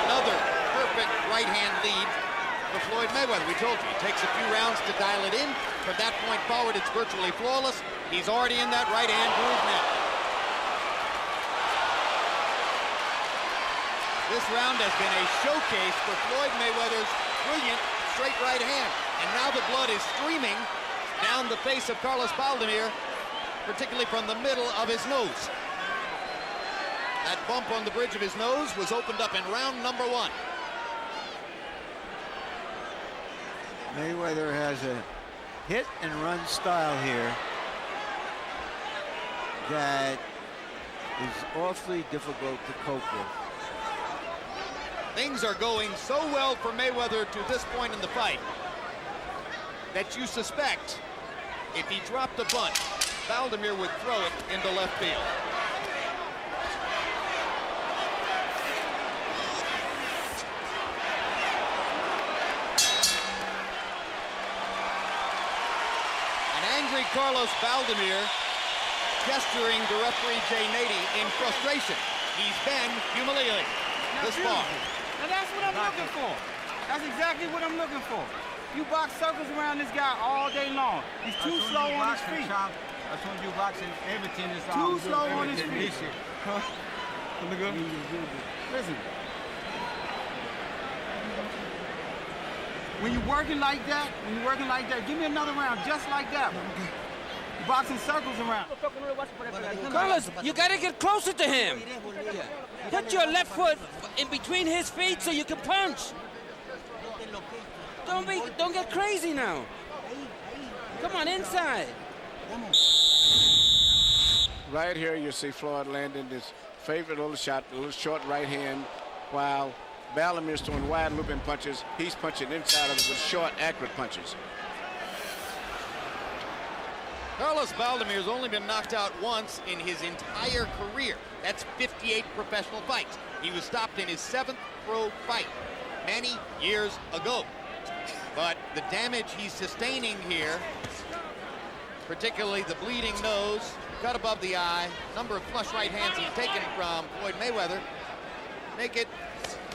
Speaker 3: Another perfect right hand lead for Floyd Mayweather. We told you, it takes a few rounds to dial it in. From that point forward, it's virtually flawless. He's already in that right hand groove now. This round has been a showcase for Floyd Mayweather's brilliant straight right hand. And now the blood is streaming down the face of Carlos Baldomir, particularly from the middle of his nose. That bump on the bridge of his nose was opened up in round number 1.
Speaker 4: Mayweather has a hit and run style here that is awfully difficult to cope with.
Speaker 1: Things are going so well for Mayweather to this point in the fight that you suspect if he dropped a bunch, Baldomir would throw it into left field. Angry Carlos Baldomir gesturing to referee Jay Nady in frustration. He's been humiliated this far.
Speaker 9: Now that's what I'm looking for. That's exactly what I'm looking for. You box circles around this guy all day long. He's too slow on his feet.
Speaker 10: As soon as you boxing, everything is
Speaker 9: too slow on his feet.
Speaker 10: Huh?
Speaker 9: Listen. When you're working like that, give me another round just like that. You're boxing circles around.
Speaker 8: Carlos, you gotta get closer to him. Put your left foot in between his feet so you can punch. Don't get crazy now. Come on, inside.
Speaker 3: Right here, you see Floyd landing his favorite little shot, a little short right hand, while Baldomir's throwing wide looping punches. He's punching inside of it with short, accurate punches.
Speaker 1: Carlos Baldomir's only been knocked out once in his entire career. That's 58 professional fights. He was stopped in his 7th pro fight many years ago. But the damage he's sustaining here, particularly the bleeding nose, cut above the eye, number of flush right hands he's taken from Floyd Mayweather, make it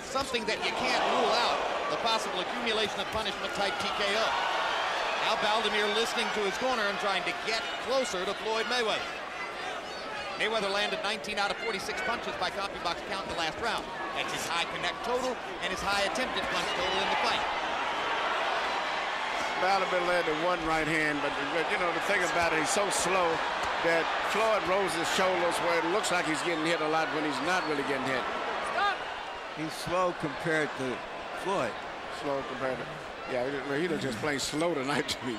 Speaker 1: something that you can't rule out, the possible accumulation of punishment type TKO. Now Baldomir listening to his corner and trying to get closer to Floyd Mayweather. Mayweather landed 19 out of 46 punches by copy box count in the last round. That's his high connect total and his high attempted punch total in the fight.
Speaker 3: Baldomir landed one right hand, but you know, the thing about it, he's so slow that Floyd rolls his shoulders where it looks like he's getting hit a lot when he's not really getting hit.
Speaker 4: He's slow compared to Floyd.
Speaker 3: Slow compared to, yeah, he was just playing slow tonight to me.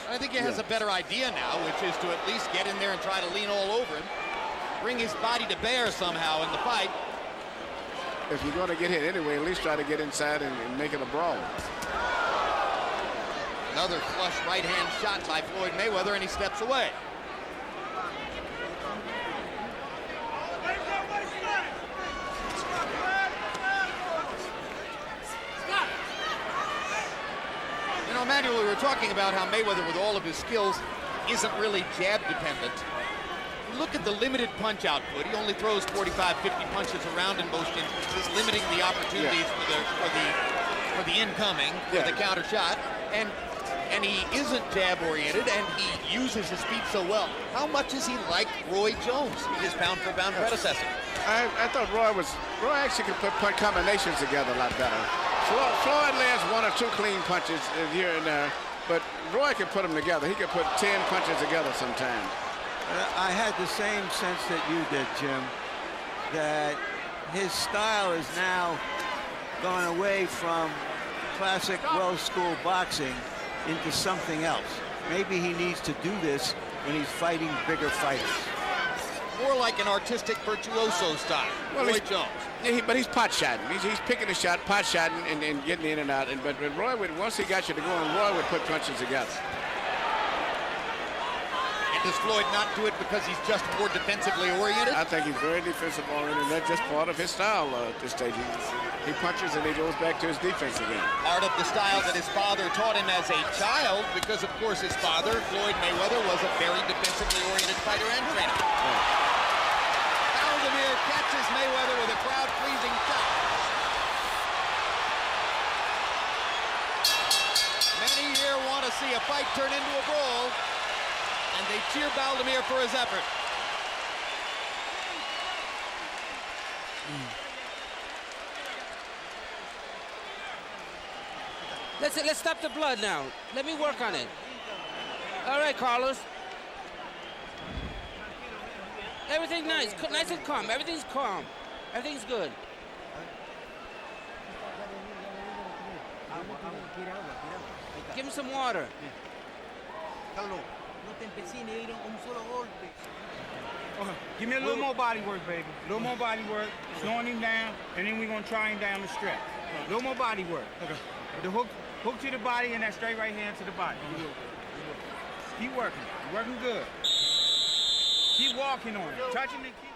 Speaker 1: I think he has a better idea now, which is to at least get in there and try to lean all over him, bring his body to bear somehow in the fight.
Speaker 3: If you're going to get hit anyway, at least try to get inside and make it a brawl.
Speaker 1: Another flush right hand shot by Floyd Mayweather, and he steps away. You know, Emmanuel, we were talking about how Mayweather, with all of his skills, isn't really jab dependent. Look at the limited punch output. He only throws 45, 50 punches around in most instances, limiting the opportunities for the incoming, for the counter shot. And he isn't jab-oriented, and he uses his feet so well. How much is he like Roy Jones, his pound-for-pound predecessor?
Speaker 3: I thought Roy actually could put combinations together a lot better. Floyd lands 1 or 2 clean punches here and there, but Roy can put them together. He could put 10 punches together sometimes.
Speaker 4: I had the same sense that you did, Jim, that his style is now gone away from classic well-schooled boxing into something else. Maybe he needs to do this when he's fighting bigger fighters.
Speaker 1: More like an artistic virtuoso style.
Speaker 3: Well,
Speaker 1: Roy Jones.
Speaker 3: Yeah, but he's pot-shotting. He's picking a shot, pot-shotting, and getting in and out. But Roy would, once he got you to go on, Roy would put punches together.
Speaker 1: Does Floyd not do it because he's just more defensively oriented?
Speaker 3: I think he's very defensive oriented. That's just part of his style at this stage. He punches and he goes back to his defense again.
Speaker 1: Part of the style that his father taught him as a child, because of course his father, Floyd Mayweather, was a very defensively oriented fighter and trainer. Baldomir catches Mayweather with a crowd-pleasing shot. Many here want to see a fight turn into a brawl, and they cheer Baldomir for his effort.
Speaker 8: Let's stop the blood now. Let me work on it. All right, Carlos. Everything nice and calm. Everything's calm. Everything's good. Give him some water.
Speaker 9: Okay. Give me a little more body work, baby. A little more body work, slowing him down, and then we're going to try him down the stretch. A little more body work. Okay. The hook to the body and that straight right hand to the body. Keep working. You're working good. Keep walking on it. Touching and keep.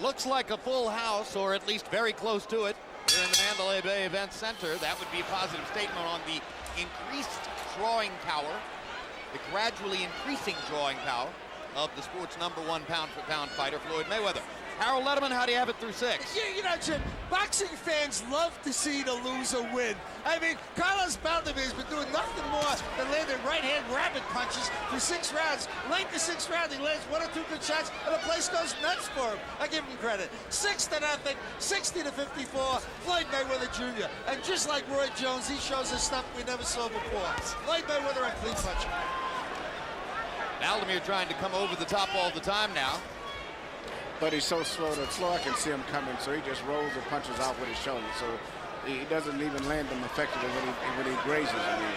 Speaker 1: Looks like a full house, or at least very close to it, here in the Mandalay Bay Event Center. That would be a positive statement on the increased drawing power, the gradually increasing drawing power of the sport's #1 pound-for-pound fighter, Floyd Mayweather. Harold Letterman, how do you have it through 6?
Speaker 5: Yeah, you know, Jim, boxing fans love to see the loser win. I mean, Carlos Baldomir has been doing nothing more than landing right-hand rabbit punches for 6 rounds. Late the 6th round, he lands 1 or 2 good shots, and the place goes nuts for him. I give him credit. 6-0, 60-54, Floyd Mayweather Jr. And just like Roy Jones, he shows us stuff we never saw before. Floyd Mayweather and clean puncher.
Speaker 1: Baldomir trying to come over the top all the time now.
Speaker 3: But he's so slow I can see him coming, so he just rolls the punches out with his shoulder. So he doesn't even land them effectively when he grazes. I mean.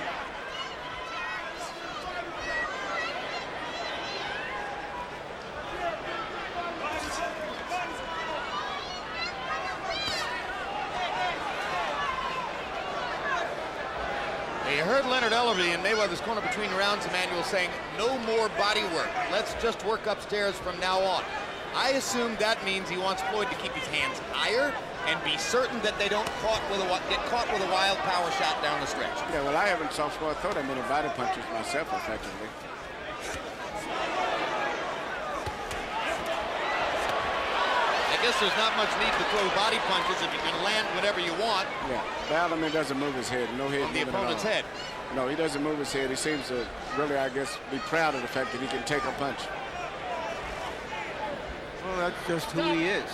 Speaker 1: You heard Leonard Ellerby in Mayweather's corner between rounds, Emmanuel, saying no more body work. Let's just work upstairs from now on. I assume that means he wants Floyd to keep his hands higher and be certain that they don't get caught with a wild power shot down the stretch.
Speaker 3: Yeah, well, I haven't saw Floyd throw that many body punches myself, effectively.
Speaker 1: I guess there's not much need to throw body punches if you can land whatever you want.
Speaker 3: Yeah, Baldomir doesn't move his head. No head
Speaker 1: on the opponent's head.
Speaker 3: No, he doesn't move his head. He seems to really, I guess, be proud of the fact that he can take a punch.
Speaker 4: Well, that's just who he is.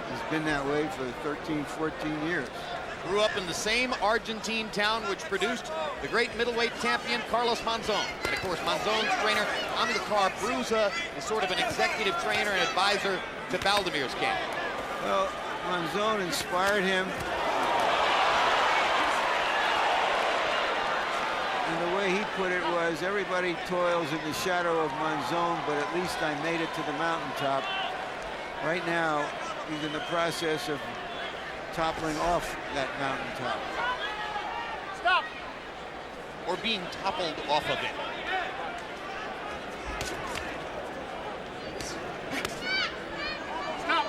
Speaker 4: He's been that way for 13, 14 years.
Speaker 1: Grew up in the same Argentine town which produced the great middleweight champion Carlos Monzon. And of course, Monzon's trainer, Amilcar Bruza, is sort of an executive trainer and advisor to Baldomir's camp.
Speaker 4: Well, Monzon inspired him. And the way he put it was, everybody toils in the shadow of Monzon, but at least I made it to the mountaintop. Right now, he's in the process of toppling off that mountaintop.
Speaker 1: Stop! Or being toppled off of it.
Speaker 9: Stop!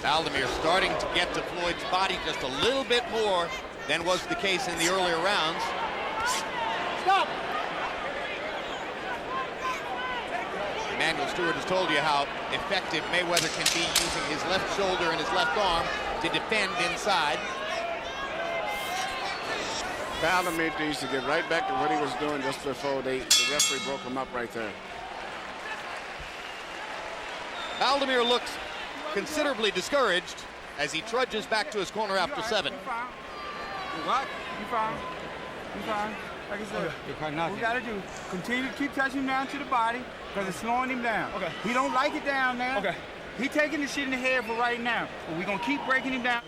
Speaker 1: Baldomir starting to get to Floyd's body just a little bit more than was the case in the earlier rounds.
Speaker 9: Stop!
Speaker 1: Emmanuel Stewart has told you how effective Mayweather can be using his left shoulder and his left arm to defend inside.
Speaker 3: Baldomir needs to get right back to what he was doing just before the referee broke him up right there.
Speaker 1: Baldomir looks considerably discouraged as he trudges back to his corner after 7.
Speaker 9: What? You fine. You fine. Like I said, what we got to do, continue to keep touching him down to the body because it's slowing him down. Okay. He don't like it down now. Okay. He taking the shit in the head for right now, but we're going to keep breaking him down.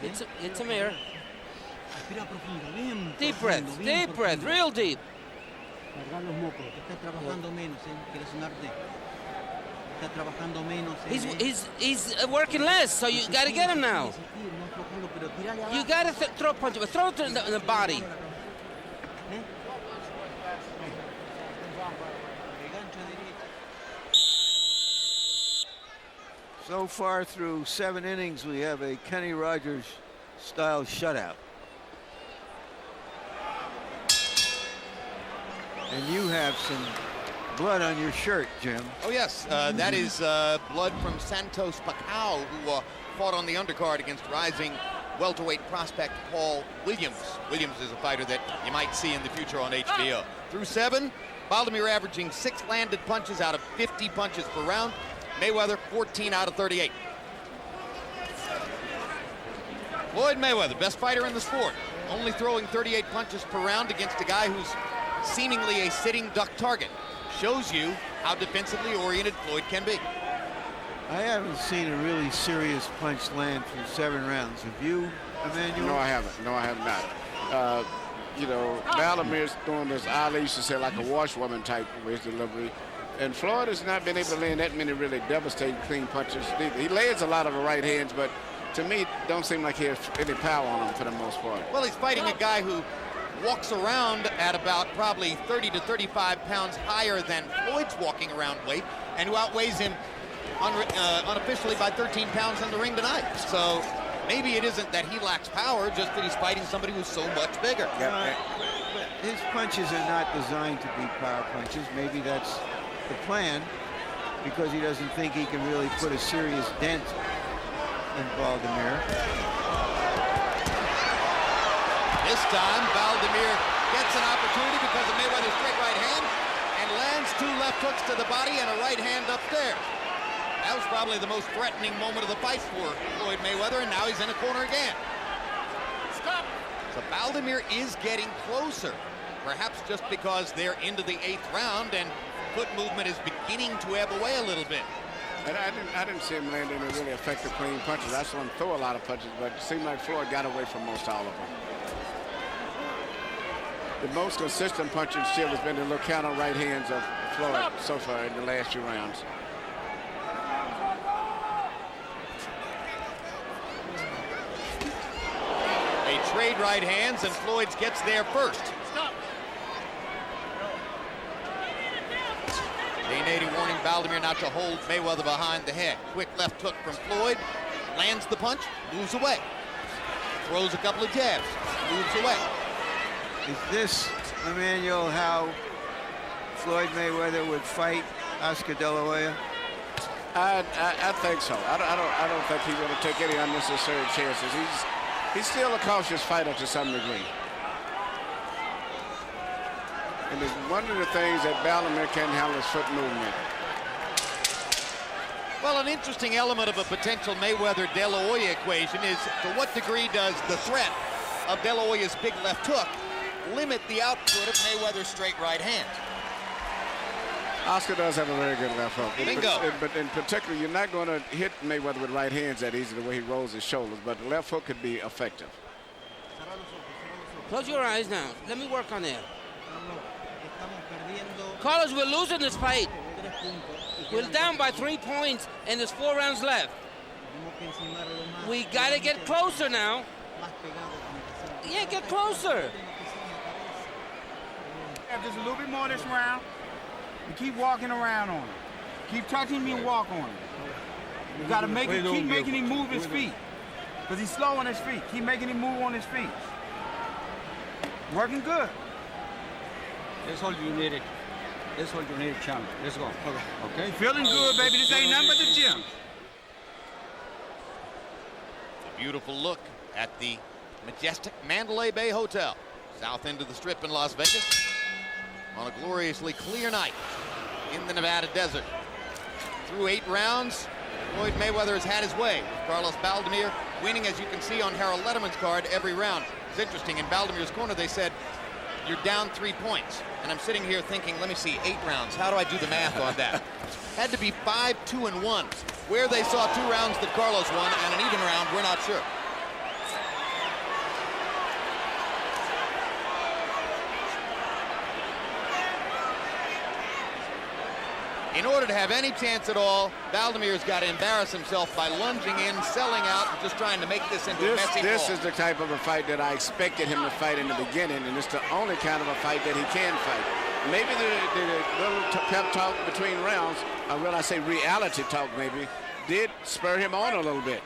Speaker 8: It's Amir. Deep breath, real deep. He's working less, so you got to get him now. You got to throw punch, but throw it in the body.
Speaker 4: So far through 7 innings, we have a Kenny Rogers-style shutout. And you have some blood on your shirt, Jim.
Speaker 1: Oh, yes. That is blood from Santos Pacquiao, who fought on the undercard against rising welterweight prospect Paul Williams. Williams is a fighter that you might see in the future on HBO. Through 7, Baldomir averaging 6 landed punches out of 50 punches per round. Mayweather, 14 out of 38. Floyd Mayweather, best fighter in the sport, only throwing 38 punches per round against a guy who's seemingly a sitting duck target. Shows you how defensively oriented Floyd can be.
Speaker 4: I haven't seen a really serious punch land through 7 rounds. Have you, Emmanuel?
Speaker 3: No, I haven't. No, I have not. You know, Baldomir's doing this, Ali used to say, like a washwoman type with his delivery. And Floyd has not been able to land that many really devastating clean punches. He lands a lot of the right hands, but to me, don't seem like he has any power on him for the most part.
Speaker 1: Well, he's fighting a guy who walks around at about probably 30 to 35 pounds higher than Floyd's walking around weight, and who outweighs him unofficially by 13 pounds in the ring tonight. So maybe it isn't that he lacks power, just that he's fighting somebody who's so much bigger.
Speaker 4: But his punches are not designed to be power punches. Maybe that's the plan, because he doesn't think he can really put a serious dent in Baldomir.
Speaker 1: This time, Baldomir gets an opportunity because of Mayweather's straight right hand and lands 2 left hooks to the body and a right hand upstairs. That was probably the most threatening moment of the fight for Floyd Mayweather, and now he's in a corner again. Stop. So Baldomir is getting closer, perhaps just because they're into the 8th round and foot movement is beginning to ebb away a little bit.
Speaker 3: And I didn't see him land any really effective clean punches. I saw him throw a lot of punches, but it seemed like Floyd got away from most all of them. The most consistent punching still has been the little counter right hands of Floyd so far in the last few rounds.
Speaker 1: They trade right hands, and Floyd gets there first. Day-Nady warning Baldomir not to hold Mayweather behind the head. Quick left hook from Floyd. Lands the punch, moves away. Throws a couple of jabs, moves away.
Speaker 4: Is this, Emmanuel, how Floyd Mayweather would fight Oscar De La Hoya?
Speaker 3: I think so. I don't think he's going to take any unnecessary chances. He's still a cautious fighter to some degree. And it's one of the things that Baldomir can't handle is foot movement.
Speaker 1: Well, an interesting element of a potential Mayweather-De La Hoya equation is to what degree does the threat of De La Hoya's big left hook limit the output of Mayweather's straight right hand?
Speaker 3: Oscar does have a very good left hook.
Speaker 1: Bingo.
Speaker 3: But in particular, you're not going to hit Mayweather with right hands that easy, the way he rolls his shoulders. But the left hook could be effective.
Speaker 8: Close your eyes now. Let me work on that. Carlos, we're losing this fight. We're down by 3 points, and there's 4 rounds left. We got to get closer now. Yeah, get closer.
Speaker 9: Just a little bit more this round. And keep walking around on him. Keep touching him and walk on him. You got to keep making him move his feet. Because he's slow on his feet. Keep making him move on his feet. Working good.
Speaker 10: That's all you needed. That's all you needed, champ. Let's go.
Speaker 9: Okay, feeling good, baby. This ain't nothing but the gym.
Speaker 1: A beautiful look at the majestic Mandalay Bay Hotel, south end of the Strip in Las Vegas, on a gloriously clear night in the Nevada desert. Through 8 rounds, Floyd Mayweather has had his way, with Carlos Baldomir winning, as you can see on Harold Letterman's card, every round. It's interesting, in Baldomir's corner they said, you're down 3 points. And I'm sitting here thinking, let me see, 8 rounds. How do I do the math on that? Had to be 5, 2, and 1. Where they saw 2 rounds that Carlos won and an even round, we're not sure. In order to have any chance at all, Baldomir's got to embarrass himself by lunging in, selling out, and just trying to make this into a messy
Speaker 3: This
Speaker 1: ball.
Speaker 3: is the type of a fight that I expected him to fight in the beginning, and it's the only kind of a fight that he can fight. Maybe the little pep talk between rounds, or will I say reality talk maybe, did spur him on a little bit.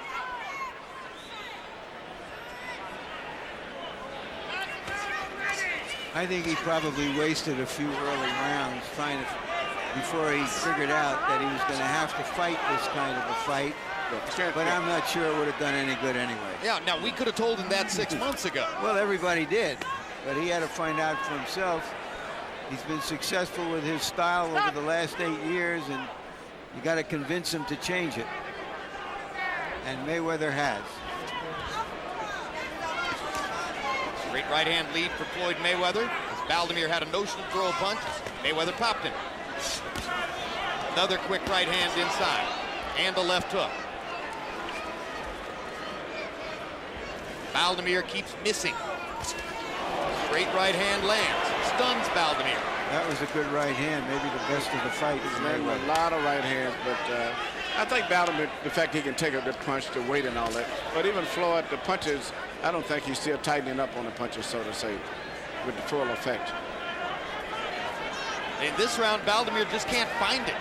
Speaker 4: I think he probably wasted a few early rounds trying to, before he figured out that he was going to have to fight this kind of a fight. But I'm not sure it would have done any good anyway.
Speaker 1: Yeah, now we could have told him that 6 months ago.
Speaker 4: Well, everybody did, but he had to find out for himself. He's been successful with his style over the last 8 years, and you got to convince him to change it. And Mayweather has.
Speaker 1: Great right hand lead for Floyd Mayweather. As Baldomir had a notion to throw a punch. Mayweather popped him. Another quick right hand inside. And a left hook. Baldomir keeps missing. Straight right hand lands. Stuns Baldomir.
Speaker 4: That was a good right hand, maybe the best of the fight.
Speaker 3: He's landing a lot of right hands, but I think Baldomir, the fact he can take a good punch, the weight and all that. But even Floyd, the punches, I don't think he's still tightening up on the punches, so to say, with the full effect.
Speaker 1: In this round, Baldomir just can't find it.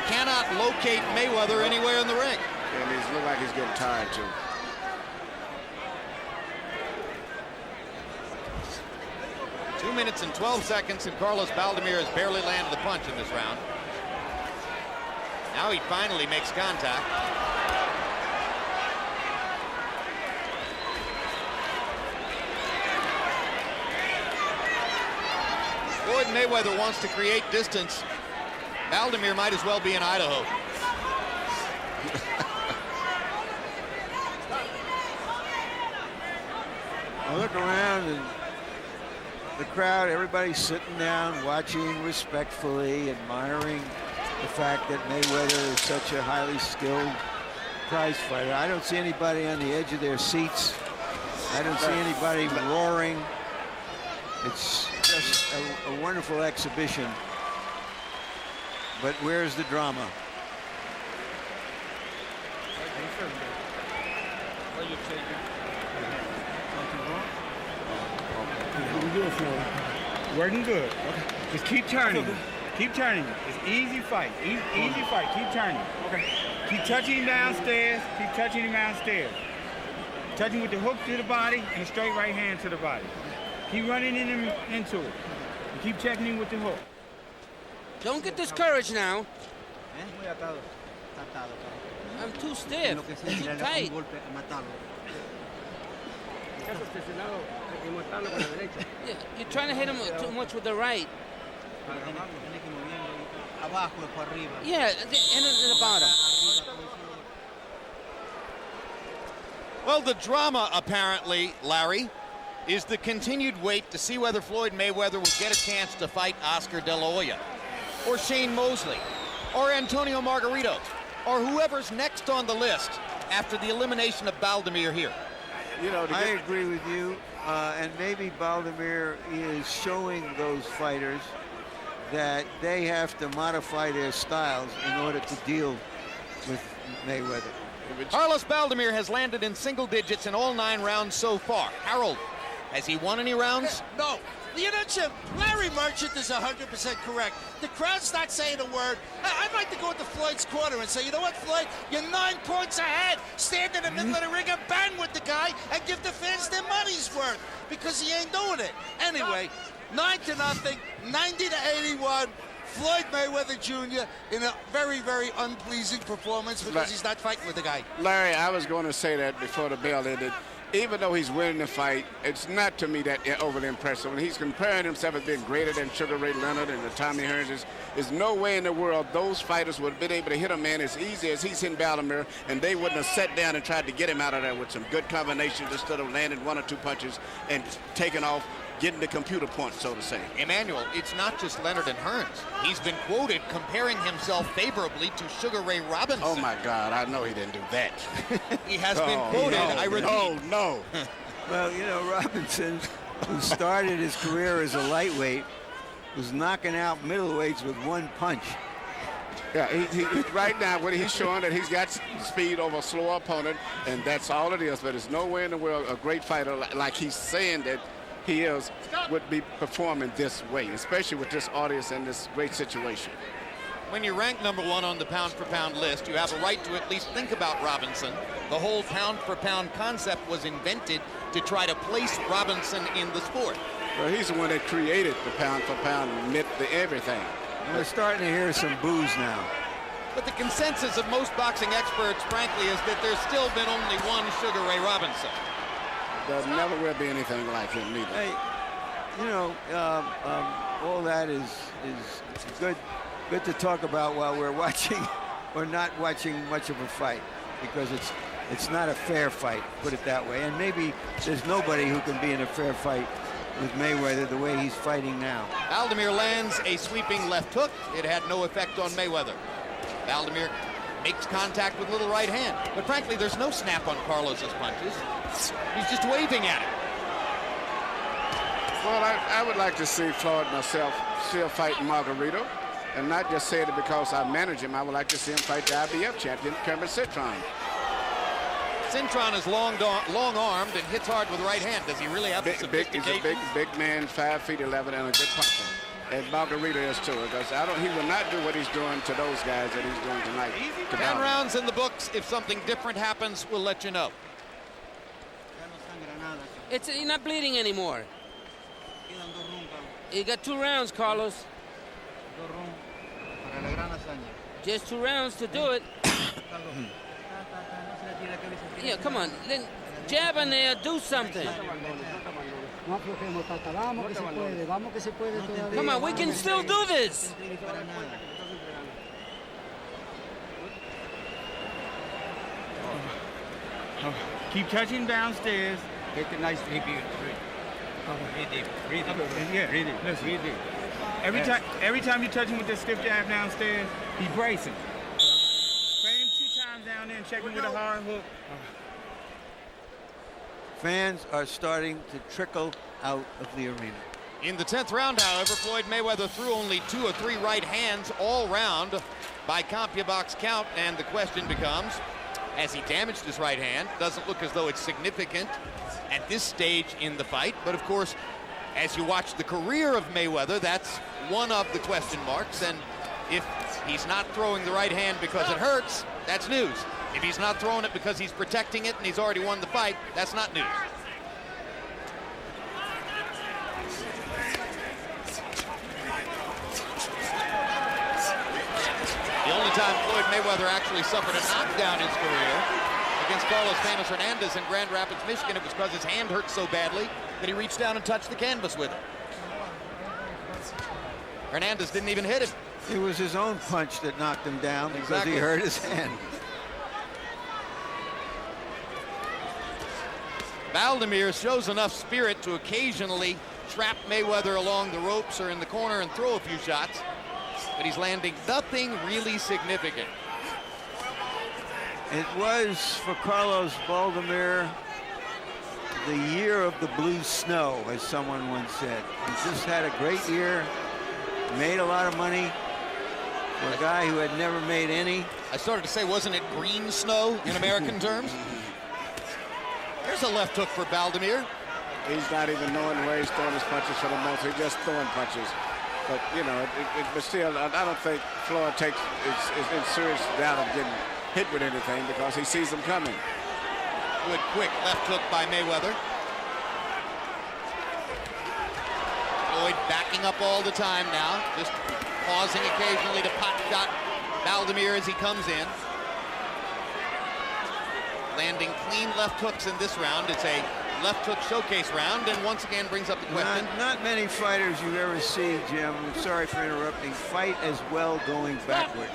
Speaker 1: Cannot locate Mayweather anywhere in the ring.
Speaker 3: And he looks like he's getting tired, too.
Speaker 1: Two minutes and 12 seconds, and Carlos Baldomir has barely landed a punch in this round. Now he finally makes contact. Floyd Mayweather wants to create distance. Baldomir might as well be in Idaho.
Speaker 4: I look around and the crowd, everybody's sitting down, watching respectfully, admiring the fact that Mayweather is such a highly skilled prize fighter. I don't see anybody on the edge of their seats. I don't see anybody roaring. It's just a wonderful exhibition. But where's the drama?
Speaker 9: Working good. Okay. Just keep turning. Keep turning. It's easy fight. Easy fight. Keep turning. Okay. Keep touching him downstairs. Keep touching him downstairs. Touching with the hook to the body and a straight right hand to the body. Keep running into it. And keep checking him with the hook.
Speaker 8: Don't get discouraged now. I'm too stiff. Too tight. Yeah, you're trying to hit him too much with the right. Yeah, and the bottom.
Speaker 1: Well, the drama, apparently, Larry, is the continued wait to see whether Floyd Mayweather will get a chance to fight Oscar De La Hoya, or Shane Mosley, or Antonio Margarito, or whoever's next on the list after the elimination of Baldomir here.
Speaker 4: You know, I agree with you, and maybe Baldomir is showing those fighters that they have to modify their styles in order to deal with Mayweather.
Speaker 1: Carlos Baldomir has landed in single digits in all 9 rounds so far. Harold, has he won any rounds?
Speaker 5: No. You know, Jim, Larry Merchant is 100% correct. The crowd's not saying a word. I'd like to go into Floyd's corner and say, you know what, Floyd? You're 9 points ahead. Stand in the middle of the ring and bang with the guy and give the fans their money's worth, because he ain't doing it. Anyway, 9-0, 90-81. Floyd Mayweather Jr. in a very, very unpleasing performance because he's not fighting with the guy.
Speaker 3: Larry, I was going to say that before the bell ended. Even though he's winning the fight, it's not to me that overly impressive. When he's comparing himself as being greater than Sugar Ray Leonard and the Tommy Hearns, there's no way in the world those fighters would have been able to hit a man as easy as he's hitting Baldomir, and they wouldn't have sat down and tried to get him out of there with some good combinations instead of landing 1 or 2 punches and taking off, getting the computer point, so to say.
Speaker 1: Emmanuel, it's not just Leonard and Hearns. He's been quoted comparing himself favorably to Sugar Ray Robinson.
Speaker 3: Oh, my God, I know he didn't do that.
Speaker 1: He has been quoted, I repeat.
Speaker 3: No.
Speaker 4: Well, you know, Robinson, who started his career as a lightweight, was knocking out middleweights with 1 punch.
Speaker 3: Yeah, he right now, what he's showing that he's got speed over a slower opponent, and that's all it is. But there's no way in the world a great fighter like he's saying that he is would be performing this way, especially with this audience and this great situation.
Speaker 1: When you rank #1 on the pound-for-pound list, you have a right to at least think about Robinson. The whole pound-for-pound concept was invented to try to place Robinson in the sport.
Speaker 3: Well, he's the one that created the pound-for-pound myth, the everything.
Speaker 4: And we're starting to hear some boos now.
Speaker 1: But the consensus of most boxing experts, frankly, is that there's still been only one Sugar Ray Robinson.
Speaker 3: There never will be anything like him, neither.
Speaker 4: Hey, you know, all that is good to talk about while we're watching or not watching much of a fight, because it's not a fair fight, put it that way. And maybe there's nobody who can be in a fair fight with Mayweather the way he's fighting now.
Speaker 1: Baldomir lands a sweeping left hook. It had no effect on Mayweather. Baldomir makes contact with little right hand. But frankly, there's no snap on Carlos's punches. He's just waving at it.
Speaker 3: Well, I would like to see Floyd myself still fighting Margarito, and not just saying it because I manage him. I would like to see him fight the IBF champion, Kermit Citron.
Speaker 1: Citron is long-armed and hits hard with right hand. Does he really have the sophistication?
Speaker 3: He's a big man, 5 feet 11, and a good puncher. And Margarito is too, because he will not do what he's doing to those guys that he's doing tonight.
Speaker 1: 10 rounds in the books. If something different happens, we'll let you know.
Speaker 8: You're not bleeding anymore. You got 2 rounds, Carlos. Just 2 rounds to do it. Yeah, come on. Then jab in there, do something. Come on, we can still do this.
Speaker 9: Keep touching downstairs.
Speaker 10: Get a nice deep breathe. Breathe deep.
Speaker 9: Yeah, breathe deep. Listen, breathe deep. Every time you touch him with that stiff jab downstairs, he's bracing. Frame 2 times down there and check him with a hard hook.
Speaker 4: Fans are starting to trickle out of the arena.
Speaker 1: In the 10th round, however, Floyd Mayweather threw only 2 or 3 right hands all round by CompuBox count, and the question becomes, has he damaged his right hand? Doesn't look as though it's significant at this stage in the fight, but of course, as you watch the career of Mayweather, that's one of the question marks, and if he's not throwing the right hand because it hurts, that's news. If he's not throwing it because he's protecting it and he's already won the fight, that's not news. The only time Floyd Mayweather actually suffered a knockdown in his career against Carlos Famous Hernandez in Grand Rapids, Michigan, it was because his hand hurt so badly that he reached down and touched the canvas with it. Hernandez didn't even hit him.
Speaker 4: It was his own punch that knocked him down because
Speaker 1: Exactly.
Speaker 4: he hurt his hand.
Speaker 1: Baldomir shows enough spirit to occasionally trap Mayweather along the ropes or in the corner and throw a few shots, but he's landing nothing really significant.
Speaker 4: It was, for Carlos Baldomir, the year of the blue snow, as someone once said. He just had a great year, made a lot of money for a guy who had never made any.
Speaker 1: I started to say, wasn't it green snow in American terms? There's a left hook for Baldomir.
Speaker 3: He's not even knowing where he's throwing his punches for the most. He's just throwing punches. But, you know, but still, I don't think Floyd is in serious doubt of getting hit with anything because he sees them coming.
Speaker 1: Good quick left hook by Mayweather. Floyd backing up all the time now, just pausing occasionally to pot shot Baldomir as he comes in. Landing clean left hooks in this round. It's a left hook showcase round, and once again brings up the question.
Speaker 4: Not many fighters you ever see, Jim, I'm sorry for interrupting, fight as well going backward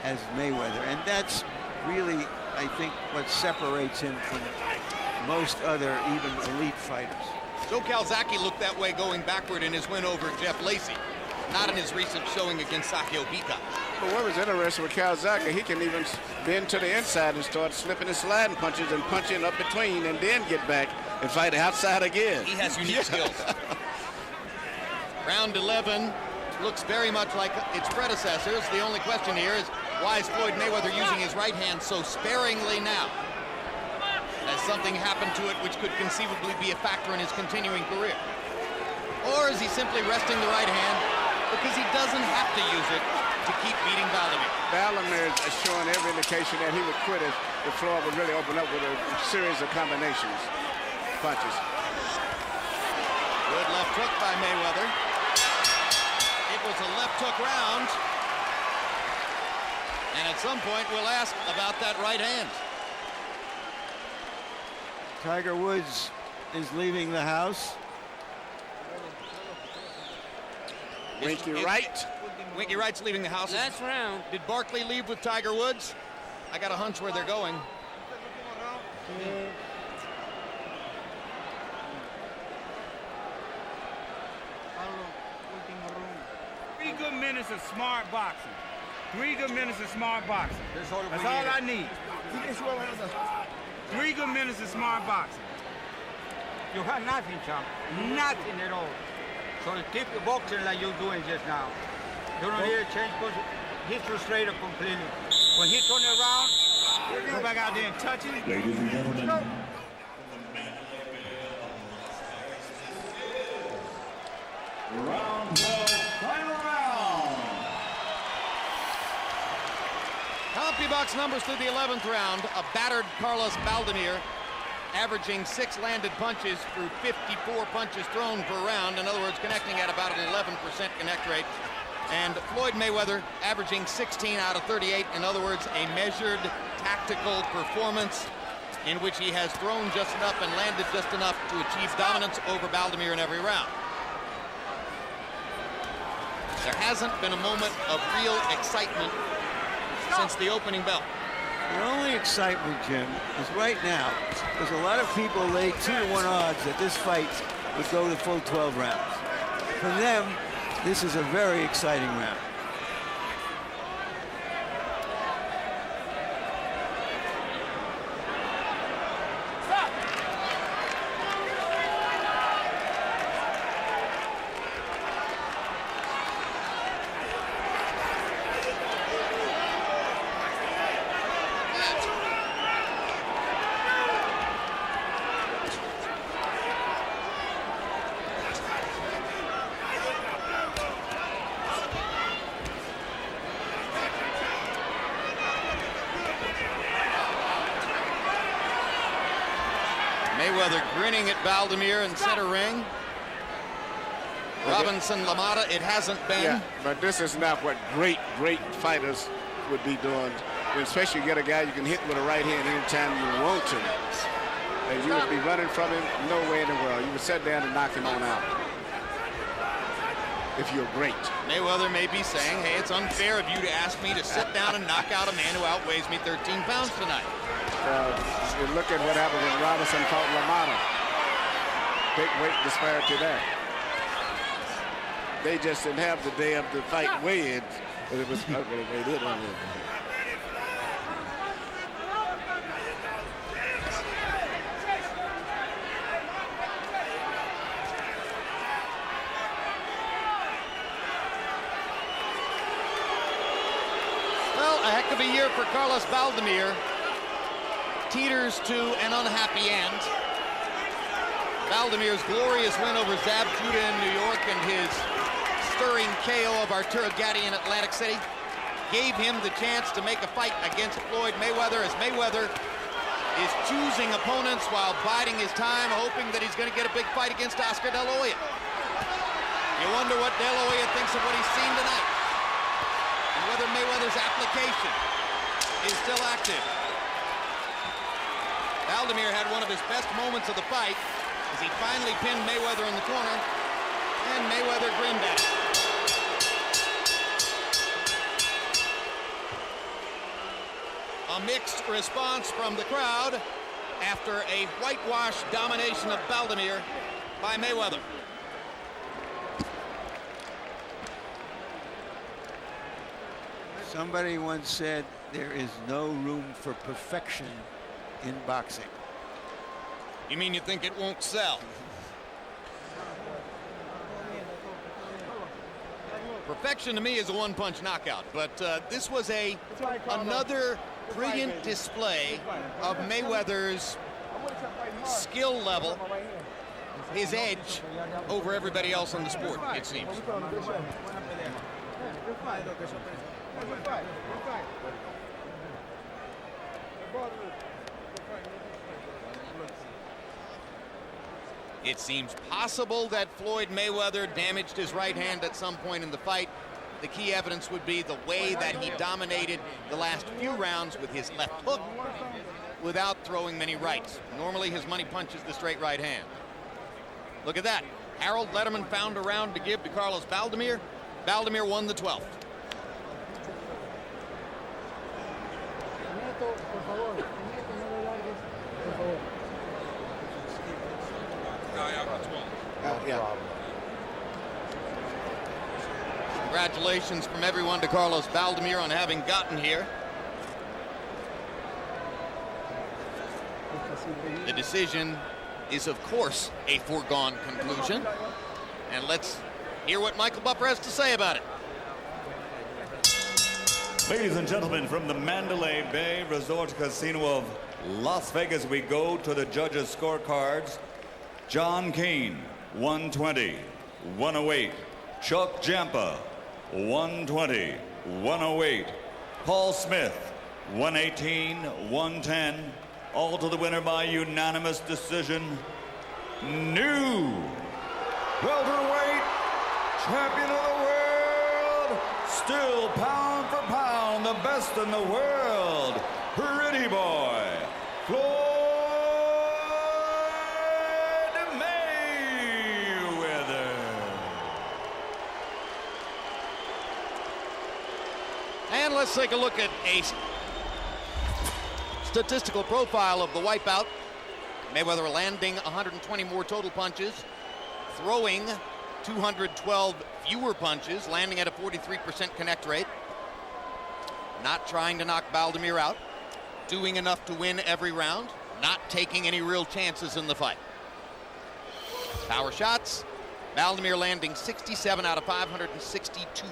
Speaker 4: as Mayweather. And that's really, I think, what separates him from most other even elite fighters.
Speaker 1: Joe Calzaghe looked that way going backward in his win over Jeff Lacey, not in his recent showing against Sakio Bika.
Speaker 3: But what was interesting with Calzaghe, he can even bend to the inside and start slipping and sliding punches and punching up between and then get back and fight outside again.
Speaker 1: He has unique skills. Round 11 looks very much like its predecessors. The only question here is, why is Floyd Mayweather using his right hand so sparingly now? Has something happened to it which could conceivably be a factor in his continuing career? Or is he simply resting the right hand because he doesn't have to use it to keep beating Baldomir?
Speaker 3: Baldomir is showing every indication that he would quit if Floyd would really open up with a series of combinations, punches.
Speaker 1: Good left hook by Mayweather. It was a left hook round. And at some point, we'll ask about that right hand.
Speaker 4: Tiger Woods is leaving the house.
Speaker 3: Winky Wright.
Speaker 1: Winky Wright's leaving the house.
Speaker 8: Last round.
Speaker 1: Did Barkley leave with Tiger Woods? I got a hunch where they're going.
Speaker 9: good minutes of smart boxing. 3 good minutes of smart boxing. That's all I need. 3 good minutes of smart boxing.
Speaker 10: You have nothing, champ. Nothing at all. So keep boxing like you're doing just now. You don't need to change because he's frustrated completely. When he turn around,
Speaker 9: go back out there and touch it.
Speaker 6: Ladies and gentlemen. Round 12, final round.
Speaker 1: CompuBox numbers through the 11th round. A battered Carlos Baldomir, averaging 6 landed punches through 54 punches thrown per round. In other words, connecting at about an 11% connect rate. And Floyd Mayweather averaging 16 out of 38. In other words, a measured tactical performance in which he has thrown just enough and landed just enough to achieve dominance over Baldomir in every round. There hasn't been a moment of real excitement since the opening bell.
Speaker 4: The only excitement, Jim, is right now, because a lot of people laid 2-to-1 odds that this fight would go the full 12 rounds. For them, this is a very exciting round.
Speaker 1: Mayweather grinning at Baldomir in center ring. Robinson Lamata, it hasn't been.
Speaker 3: Yeah, but this is not what great fighters would be doing. Especially you get a guy you can hit with a right hand anytime you want to. And you would be running from him, no way in the world. You would sit down and knock him on out. If you're great.
Speaker 1: Mayweather may be saying, hey, it's unfair of you to ask me to sit down and knock out a man who outweighs me 13 pounds tonight.
Speaker 3: You look at what happened when Robinson fought Lamata. Big weight disparity there. They just didn't have the day of the fight weighed, but it was ugly. They did on it.
Speaker 1: Well, a heck of a year for Carlos Baldomir. Teeters to an unhappy end. Baldomir's glorious win over Zab Judah in New York and his stirring KO of Arturo Gatti in Atlantic City gave him the chance to make a fight against Floyd Mayweather, as Mayweather is choosing opponents while biding his time, hoping that he's going to get a big fight against Oscar De La Hoya. You wonder what De La Hoya thinks of what he's seen tonight and whether Mayweather's application is still active. Baldomir had one of his best moments of the fight as he finally pinned Mayweather in the corner, and Mayweather grinned at him. A mixed response from the crowd after a whitewash domination of Baldomir by Mayweather.
Speaker 4: Somebody once said there is no room for perfection in boxing.
Speaker 1: You mean you think it won't sell? Perfection to me is a one-punch knockout, but this was another brilliant display of Mayweather's skill level, his edge over everybody else in the sport, it seems. It seems possible that Floyd Mayweather damaged his right hand at some point in the fight. The key evidence would be the way that he dominated the last few rounds with his left hook without throwing many rights. Normally his money punch is the straight right hand. Look at that. Harold Letterman found a round to give to Carlos Baldomir. Baldomir won the 12th. Congratulations from everyone to Carlos Baldomir on having gotten here. The decision is, of course, a foregone conclusion. And let's hear what Michael Buffer has to say about it.
Speaker 6: Ladies and gentlemen, from the Mandalay Bay Resort Casino of Las Vegas, we go to the judges' scorecards. John Keane, 120, 108. Chuck Jampa, 120, 108. Paul Smith, 118, 110. All to the winner by unanimous decision. New welterweight champion of the world, still pound for pound the best in the world, pretty boy, Floyd Mayweather.
Speaker 1: And let's take a look at a statistical profile of the wipeout. Mayweather landing 120 more total punches, throwing 212 fewer punches, landing at a 43% connect rate. Not trying to knock Baldomir out, doing enough to win every round, not taking any real chances in the fight. Power shots, Baldomir landing 67 out of 562.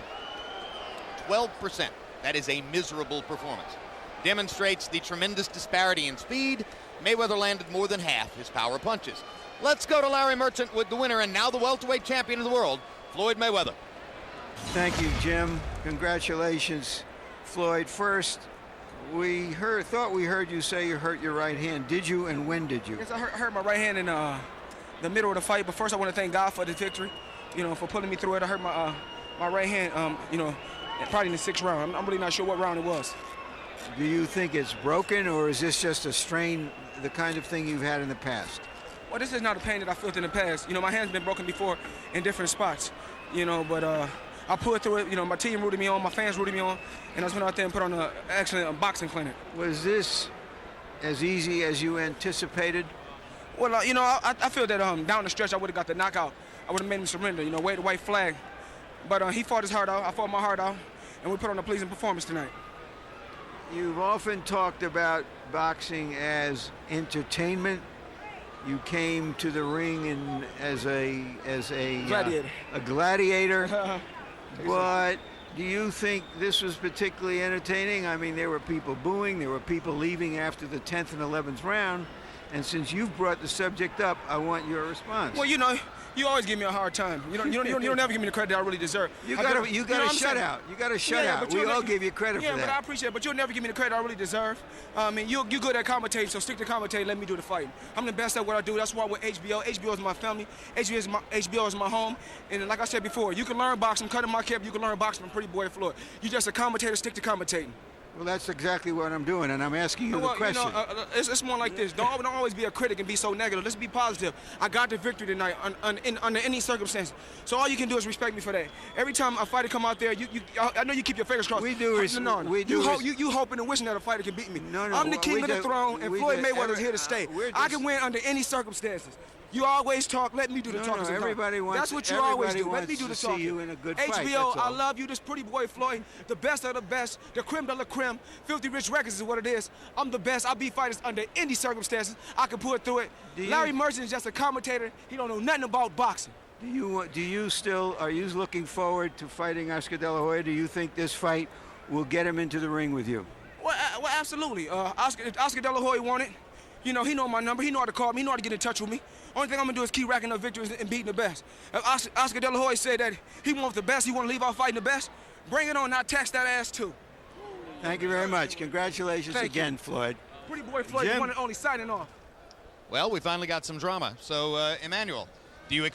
Speaker 1: 12%. That is a miserable performance. Demonstrates the tremendous disparity in speed. Mayweather landed more than half his power punches. Let's go to Larry Merchant with the winner and now the welterweight champion of the world, Floyd Mayweather.
Speaker 4: Thank you, Jim. Congratulations, Floyd. First, thought we heard you say you hurt your right hand. Did you, and when did you?
Speaker 9: Yes, I hurt my right hand in the middle of the fight, but first I want to thank God for the victory, for pulling me through it. I hurt my right hand, probably in the 6th round. I'm really not sure what round it was.
Speaker 4: Do you think it's broken, or is this just a strain, the kind of thing you've had in the past?
Speaker 9: Well, this is not a pain that I felt in the past. My hand's been broken before in different spots, but I pulled through it. My team rooted me on, my fans rooted me on, and I just went out there and put on an excellent boxing clinic.
Speaker 4: Was this as easy as you anticipated?
Speaker 9: Well, I feel that down the stretch I would have got the knockout. I would have made him surrender, wave the white flag. But he fought his heart out, I fought my heart out, and we put on a pleasing performance tonight.
Speaker 4: You've often talked about boxing as entertainment. You came to the ring as a
Speaker 9: gladiator.
Speaker 4: A gladiator. But do you think this was particularly entertaining? I mean, there were people booing, there were people leaving after the 10th and 11th round. And since you've brought the subject up, I want your response.
Speaker 9: Well, you always give me a hard time. You don't ever give me the credit I really deserve.
Speaker 4: You got a shutout. You got a shutout. We all give you credit for that.
Speaker 9: Yeah, but I appreciate it. But you'll never give me the credit I really deserve. You're good at commentating, so stick to commentating. Let me do the fighting. I'm the best at what I do. That's why with HBO. HBO is my family. HBO is my home. And like I said before, you can learn boxing, cutting my cap. You can learn boxing from Pretty Boy Floyd. You're just a commentator. Stick to commentating.
Speaker 4: Well, that's exactly what I'm doing, and I'm asking you the question.
Speaker 9: It's more like this. Don't always be a critic and be so negative. Let's be positive. I got the victory tonight under any circumstance. So all you can do is respect me for that. Every time a fighter come out there, I know you keep your fingers crossed.
Speaker 4: We do.
Speaker 9: You hoping and wishing that a fighter can beat me.
Speaker 4: No.
Speaker 9: I'm the king of the throne, and Floyd Mayweather is here to stay. I can win under any circumstances. You always talk. Let me do the talking.
Speaker 4: Everybody wants.
Speaker 9: That's what you always do. Let me do the
Speaker 4: see
Speaker 9: talking.
Speaker 4: you in a good fight.
Speaker 9: HBO, I love you. This Pretty Boy Floyd, the best of the best, the creme de la creme. Filthy Rich Records is what it is. I'm the best. I beat fighters under any circumstances. I can pull it through it. Larry Merchant is just a commentator. He don't know nothing about boxing.
Speaker 4: Are you looking forward to fighting Oscar De La Hoya? Do you think this fight will get him into the ring with you?
Speaker 9: Well, absolutely. Oscar De La Hoya won it. He know my number. He know how to call me. He know how to get in touch with me. Only thing I'm gonna do is keep racking up victories and beating the best. If Oscar De La Hoya said that he wants the best, he want to leave out fighting the best, bring it on. I'll tax that ass too.
Speaker 4: Thank you very much. Congratulations again, Floyd.
Speaker 9: Pretty Boy Floyd, the one and only, signing off.
Speaker 1: Well, we finally got some drama. So, Emmanuel, do you